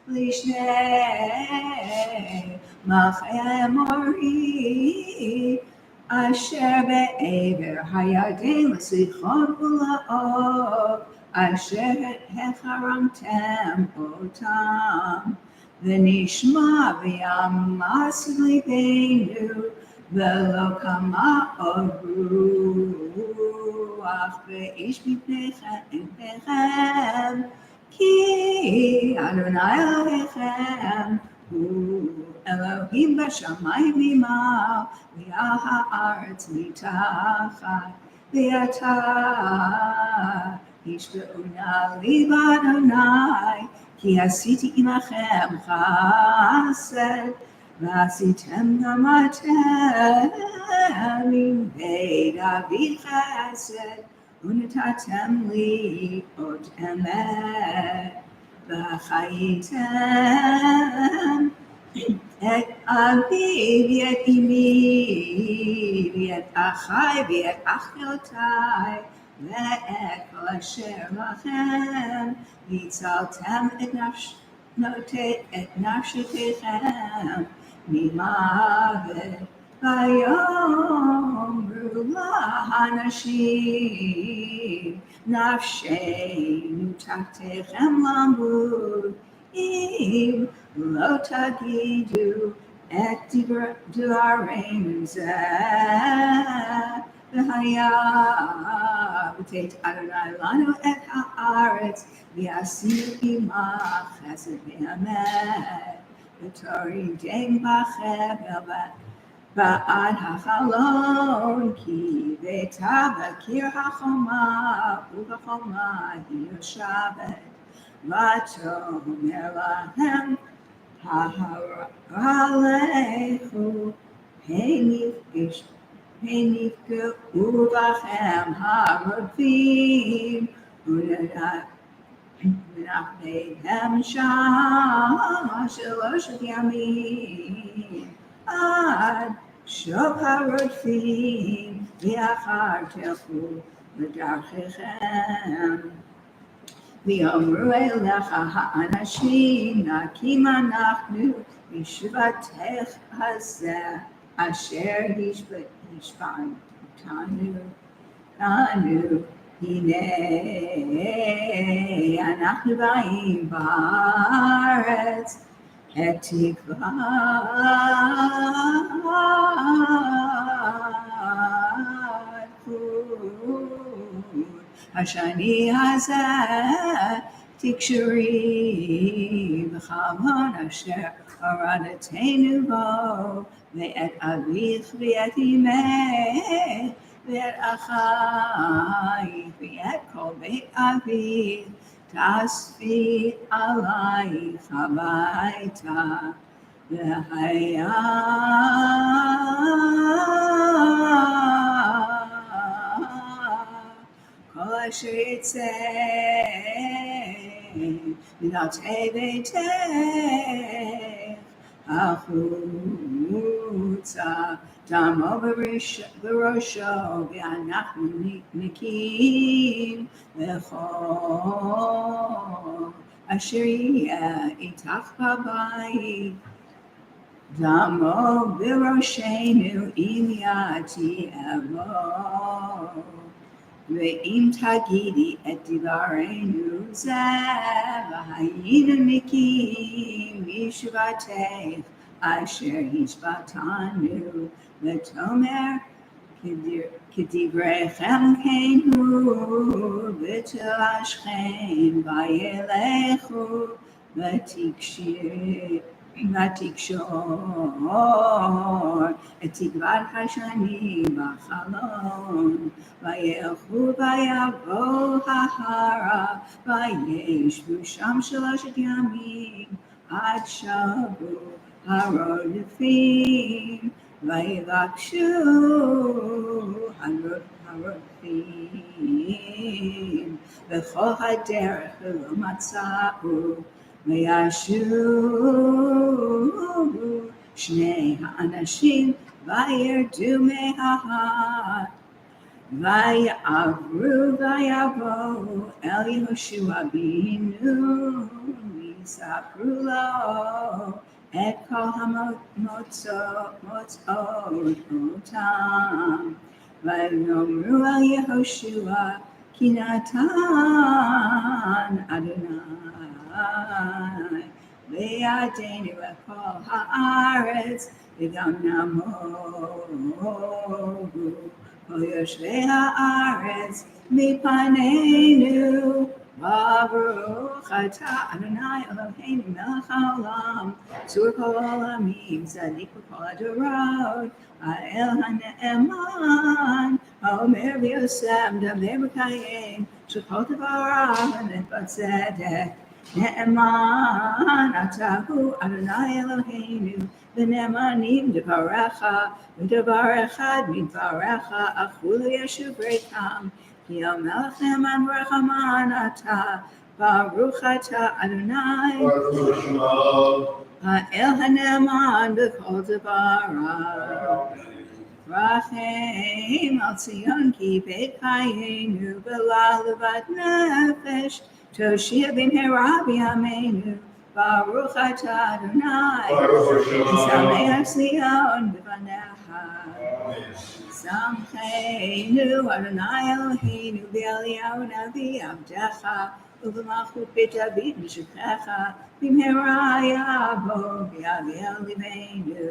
lishnei malchei Amori asher be'ever hayarden l'sichon ula'ov asher hecharamtem otam v'nishma v'yamas libeinu ולא קמה עוד רוח ואיש מפניכם כי אדוני אלוהיכם הוא אלוהים בשמיים ממעל, ועל הארץ מתחת, ואתה השבעו נא לי באדוני, כי עשיתי עמכם חסד, ועשיתם גם אתם עם בית אבי חסד, ונתתם לי אות אמת, וחייתם את אבי ואת אמי, ואת אחי ואת אחיותיי, ואת כל אשר לכם, והצלתם את נפשותיכם ממוות. ויאמרו לאנשים, נפשנו תחתיכם למות, אם לא תגידו את דברנו זה. והיה ותת אדוני לנו את הארץ, ועשינו עמך חסד ואמת, ותורידם בחבל בעד החלון, כי ביתה בקיר החומה, ובחומה היא יושבת. ותאמר להם, הלכו, הן נפגעו בכם הרודפים, ונפלתם שם 3 ימים, עד שוב הרודפים, ואחר תלכו בדרכיכם. ויאמרו אליך האנשים, נקים אנחנו בשבתך הזה, אשר השבעתנו, הנה אנחנו באים בארץ, את תקווה השני הזה תקשרי בחלון אשר הורדתנו בו, ואת אביך ואת אמך ואת אחייך ואת כל בית אביך תאספי עלייך הביתה. והיה כל אשר יצא מבתי ביתך החוצה, דמו בראשו, ואנחנו נקים לכל אשר יהיה איתך בבית. דמו בראשנו אם יעתי אבוא, ואם תגידי את דברנו זה, והיינו נקיים משבתך אשר השבתנו, ותאמר כדבריכם כן הוא, ותלשכם וילכו, ותקשור את תקוות השני בחלון, וילכו ויבואו ההרה, וישבו שם 3 ימים, עד שבו הרודפים, ויבקשו הרודפים בכל הדרך ולא מצאו, וישובו 2 האנשים וירדו מההר, ויעברו ויבואו אל יהושע בנו, ויספרו לו את כל המוצאות אותם, ויאמרו אל יהושע כי נתן אדוני בידינו את כל הארץ, וגם נמוגו כל יושבי הארץ מפנינו, Baruch atah Adonai Eloheinu melech haolam, tzur kol olamim, tzadik b'kol hadorot, ha'el ha'ne'eman, ha'omer v'yosem, daber b'kayim, shekol tevarav, v'net b'tzedek. Ne'eman atahu Adonai Eloheinu, v'ne'emanim devarecha, v'devar echad midvarecha, achulu yeshuv reikam, ki hamelech ne'eman v'rechaman atah, baruch atah Adonai, ha'el ha'ne'eman b'kol devarav. Rachem al Tzion ki beit chayenu v'la levat nefesh toshia b'mehera b'yameinu baruch atah Adonai v'sameach Tzion b'vanecha samcheinu Adonai Eloheinu v'eliyahu navi avdecha u'v'malchut beit David mishukhecha b'mehera yavo v'yaviel liveinu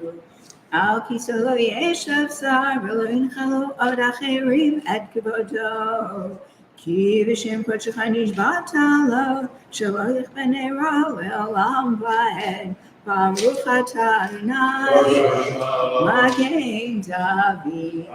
Al kisolo yeshav sar v'lo yinchalu od acherim et kavodo. Ki v'shem kodshecha nishbata lo, shelo yichbenei ra le'olam va'ed. Baruch atah Adonai, Magen David.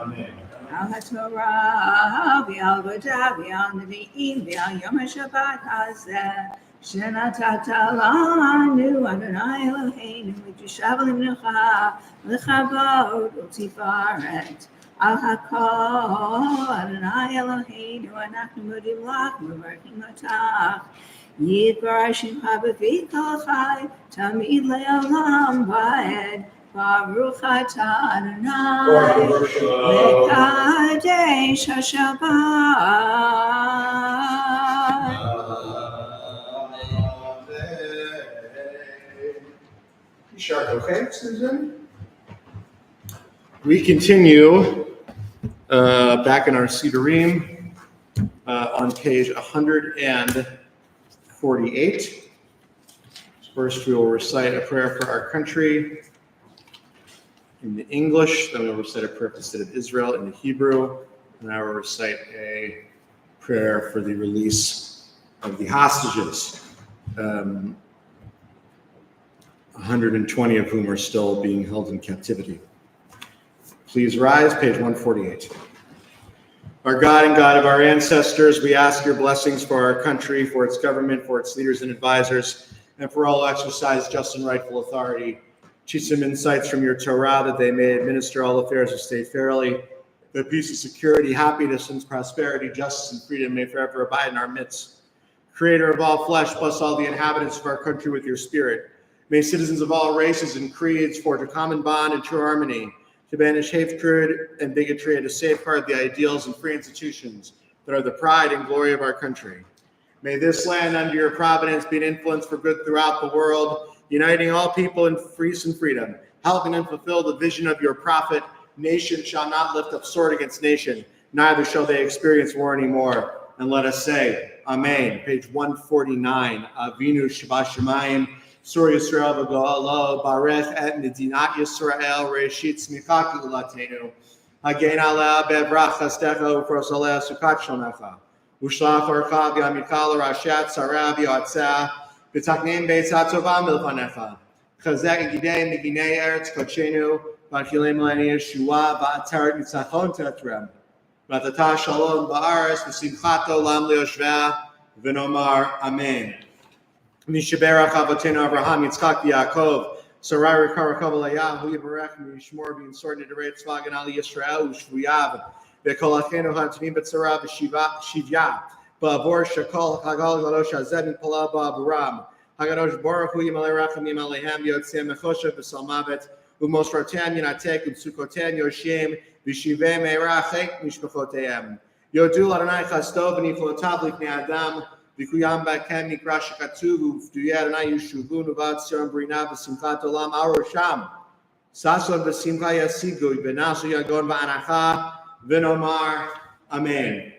Al haTorah v'al vodah v'al nevi'im v'al yom haShabbat hazeh. Shenatata lanu Adonai Eloheinu l'tishav l'mnucha l'chavod u'tifaret al hakol Adonai Eloheinu anachnu modim lach u'mevarchim otach yitbarach shemcha b'fi kol chai tamid le'olam va'ed baruch atah Adonai mekadesh haShabbat. Okay, Susan? We continue back in our Sidurim on page 148. First, we will recite a prayer for our country in the English, then we will recite a prayer for the state of Israel in the Hebrew, and I will recite a prayer for the release of the hostages. 120 of whom are still being held in captivity. Please rise, page 148. Our God and God of our ancestors, we ask your blessings for our country, for its government, for its leaders and advisors, and for all who exercise just and rightful authority. Teach them insights from your Torah that they may administer all affairs of state fairly, that peace and security, happiness and prosperity, justice and freedom may forever abide in our midst. Creator of all flesh, bless all the inhabitants of our country with your spirit. May citizens of all races and creeds forge a common bond in true harmony, to banish hatred and bigotry and to safeguard the ideals and free institutions that are the pride and glory of our country. May this land under your providence be an influence for good throughout the world, uniting all people in peace and freedom, helping them fulfill the vision of your prophet. Nation shall not lift up sword against nation, neither shall they experience war anymore. And let us say, Amen. Page 149, Avinu Shabbat Sur Yisrael v'go'alo, Barech et Medinat Yisrael, Reshit Tzmicha Geulatenu, Hagen aleh be'brachas techa u'fros aleh sukat shomecha, Ushlach orcha v'yamikal rashat tzara v'yotzeh, v'taknem beitzah tova milpanecha, Chazek gidei meginei eretz kodshenu, v'achilei meleni Yeshua, v'ateret nitzachon tetrem, v'atata shalom ba'aretz v'simchato lam le'yoshveh, v'nomar Amen. Mishaberach Avotenu Abraham Yitzchak Yaakov Sarai Karakov Layahu Yivarech Mishmor B'Yinsor Niderei Tzvagan Ali Yisrael Ushvuyav V'Kol Achenu Hantanim B'Tzara V'Shivya Ba'avor Shakol Hagal Gadosh Hazeh Mipala Ba'aburam Hagadosh Baruch Hu Yimalei Rachamim Alehem Yotzei Mechoshev V'Salmavet U'Mosratem Yinatek U'Tzukotem Yoshem V'Shivei Meirachek Mishpachoteim Yodu Adonai Chastov V'Niflotav L'Pnei Adam Vikuyam Bakem Nikrash Katuvu Fduyar Na Yushuvu Nuvat Serum Brina V'Simchat Olam Arosham Sason V'Simcha Yasigu Benasu Yagon V'Anacha V'Nomar Amen.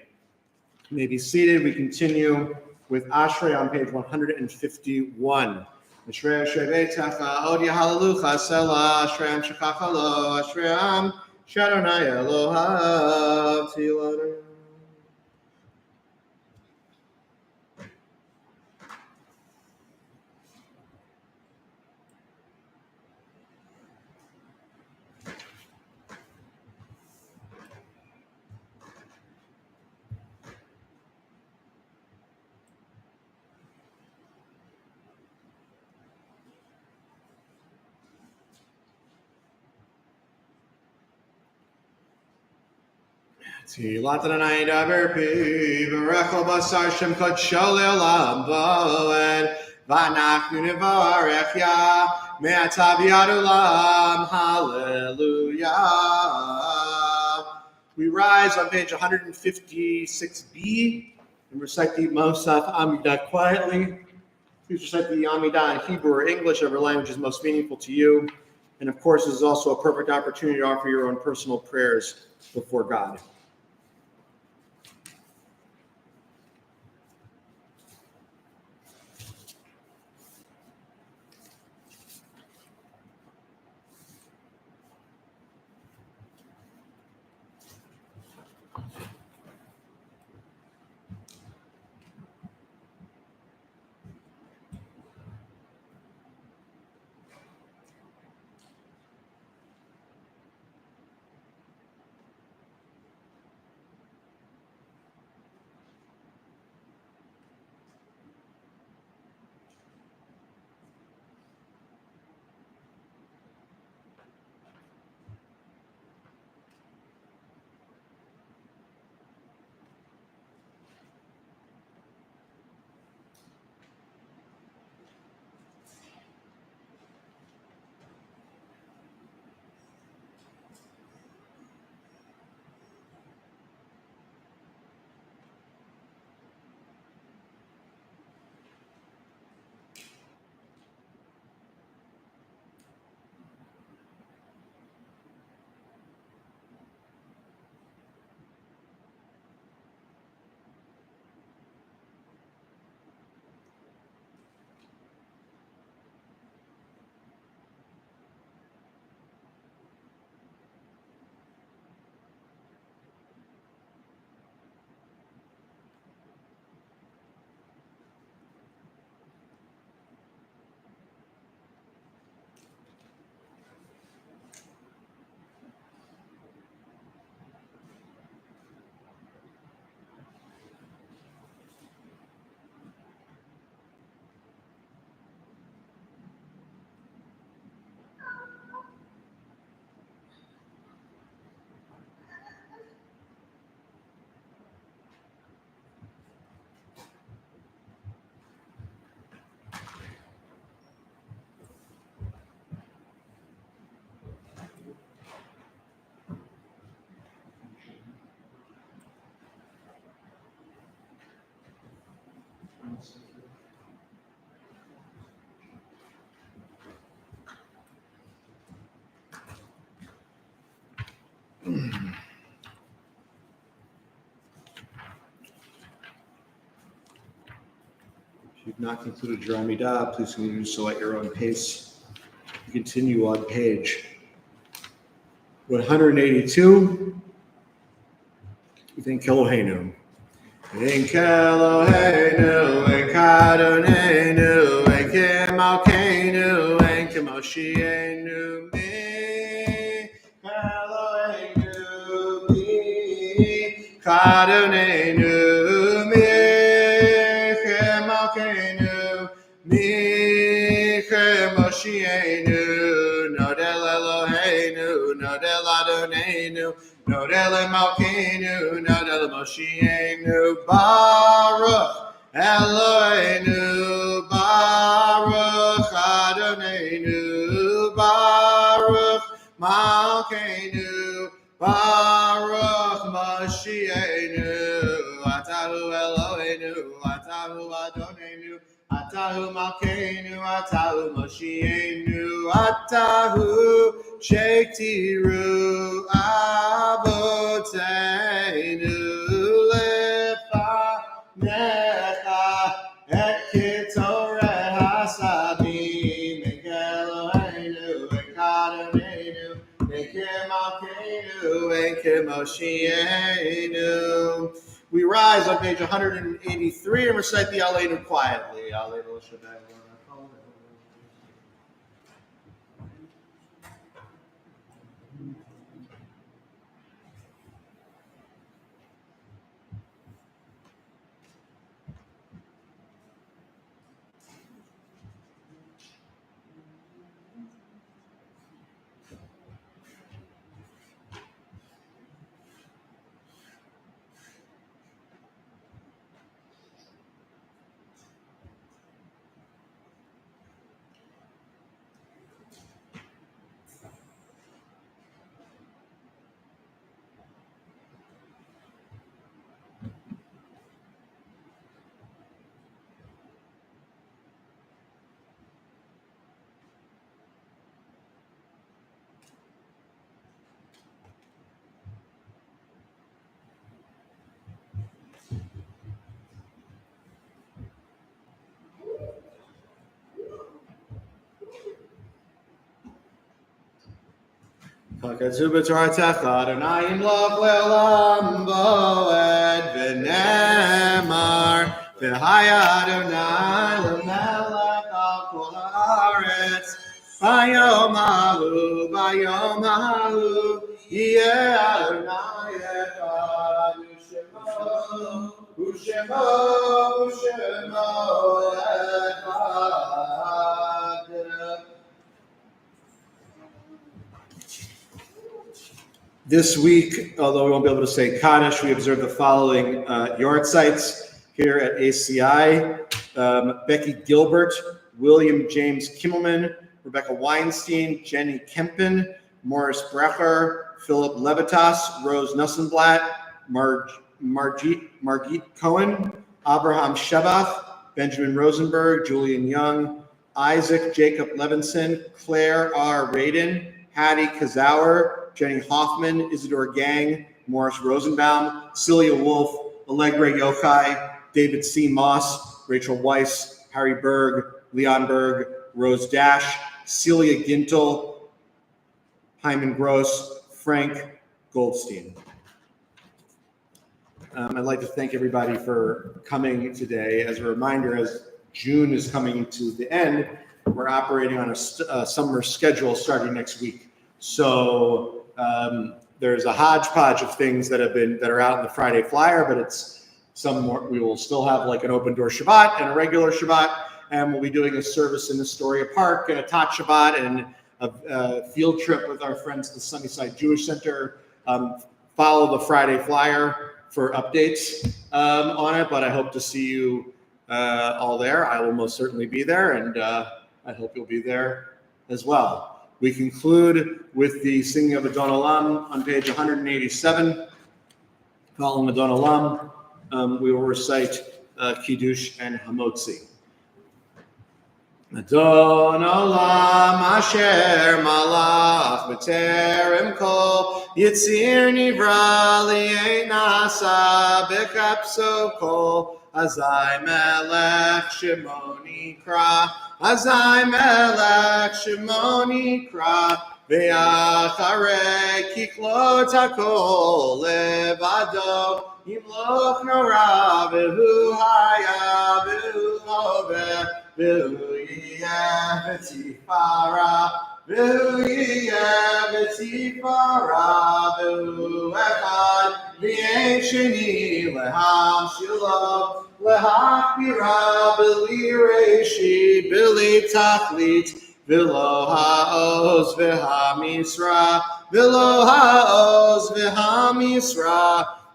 You may be seated. We continue with Ashrei on page 151. Ashrei Ashrei Ve'Tacha Od Yahalalucha Sela Ashrei Shekachalo Ashrei Shadonai Elohav Tilanu. Tilat Adonai daber pi, v'rechol basar shem kodsho le'olam bo'ed, v'anachnu nevarech ya, me'ata v'ad olam, hallelujah. We rise on page 156b and recite the Mosaf Amidah quietly. Please recite the Amidah in Hebrew or English, whatever language is most meaningful to you. And of course, this is also a perfect opportunity to offer your own personal prayers before God. If you've not concluded your Amidah, please continue to do so at your own pace. We continue on page 182. We thank Eloheinu. Thank Eloheinu, and Kadonenu, and Kemalkeinu, and Kemoshienu, me. Eloheinu, me. Kadonenu, me. Kemalkeinu, me. Kemoshienu, Nodel Eloheinu, Nodel Adonenu, Nodel Malkeinu, Nodel Moshienu, Baruch Eloheinu, Baruch Adonenu, Baruch Malkeinu, Baruch Moshienu, Atahu Eloheinu, Atahu Adonenu, Atahu Malkeinu, Atahu Moshienu, Atahu Shektiru Avoteinu Lefanecha Et Kitoreh Hasamim Ekeloheinu Ekadonenu Ekemalkeinu Ekemoshienu. We rise on page 183 and recite the Aleinu quietly. Aleinu Shabbat. Kakazu b'toratecha Adonai imloch le'olam bo'ed v'nemar v'haya Adonai l'melech al kol haaretz bayom hahu yeh Adonai echad u'shemo echad. This week, although we won't be able to say Kaddish, we observe the following yard sites here at ACI. Becky Gilbert, William James Kimmelman, Rebecca Weinstein, Jenny Kempen, Morris Brecher, Philip Levitas, Rose Nussenblatt, Margit Cohen, Abraham Shebath, Benjamin Rosenberg, Julian Young, Isaac Jacob Levinson, Claire R. Radin, Hattie Kazauer, Jenny Hoffman, Isidore Gang, Morris Rosenbaum, Celia Wolf, Allegra Yochai, David C. Moss, Rachel Weiss, Harry Berg, Leon Berg, Rose Dash, Celia Gintel, Hyman Gross, Frank Goldstein. I'd like to thank everybody for coming today. As a reminder, as June is coming to the end, we're operating on a summer schedule starting next week. So there's a hodgepodge of things that are out in the Friday flyer, but it's some more. We will still have like an open door Shabbat and a regular Shabbat, and we'll be doing a service in Astoria Park and a Tot Shabbat and a field trip with our friends at the Sunnyside Jewish Center. Follow the Friday flyer for updates on it, but I hope to see you all there. I will most certainly be there, and I hope you'll be there as well. We conclude with the singing of Adon Olam on page 187. Following Adon Olam, we will recite Kiddush and Hamotzi. Adon Olam asher malach b'terem kol yitzir nivra li'ein nasa b'kapso kol azai melech shemoni kra azai melech shemoni kra ve'acharei kiklot hakol levado yimloch nora v'hu haya v'hu hoveh v'hu yiyeh v'tifara v'hu yiyeh v'tifara v'hu echad v'yein sheni leham shilo lehachbira b'li reishi b'li tachlit v'lo ha'oz v'hamisra v'lo ha'oz v'hamisra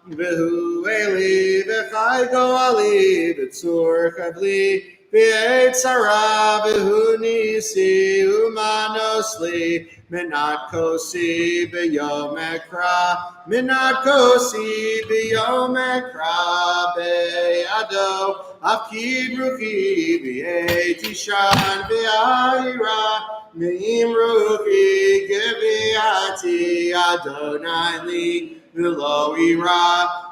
v'hu eli v'chai go'ali v'tzur chavli v'etzara v'hu nisi umanosli minat kosi b'yom ekra minat kosi b'yom ekra be'ado afkid ruchi v'etishan v'ayira me'im ruchi geviati Adonai li v'lo ira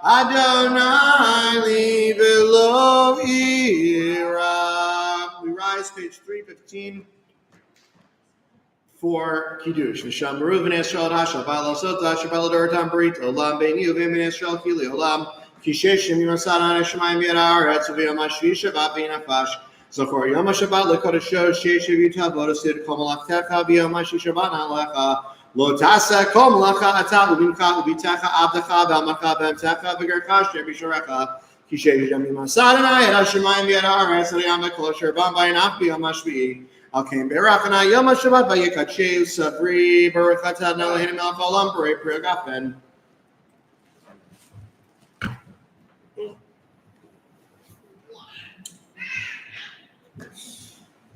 Adonai li v'lo ira. We rise, page 315. For Kiddush, Nisham Meruv and Israel Hashem, Baal Sota, Shabbat Dortam Brit, Olam Ben Yuvim and Israel Kili, Olam, Kisheshim, Ymasana, Shemaim Yadar, Etzavim, Mashvi, Shabbat, Vinafash, Zachor, Yom Shabbat, Lekodesho, Sheshiv, Yuta, Bodosid, Komalaktecha, Yom Shabbat, Alecha, Lotasa, Komalacha, Atal, Ubinka, Ubitecha, Abdecha, Balmaka, Bemtecha, Vigarkash, Bisharecha, Kisheshim, Ymasana, Shemaim Yadar, Etzavim, Kosher, Bambai, Nafi, Yom Mashvi. Alkem berachana yom hashabbat vayikacheu sabri baruch atah Eloheinu melech haolam borei pri hagafen.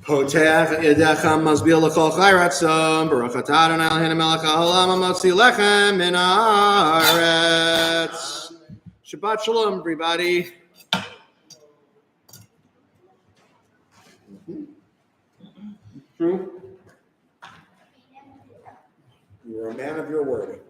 Poteach edecha masbil l'chol chai ratzon baruch atah Adonai Eloheinu melech haolam hamotzi lechem min haaretz. Shabbat shalom, everybody. True. You're a man of your word.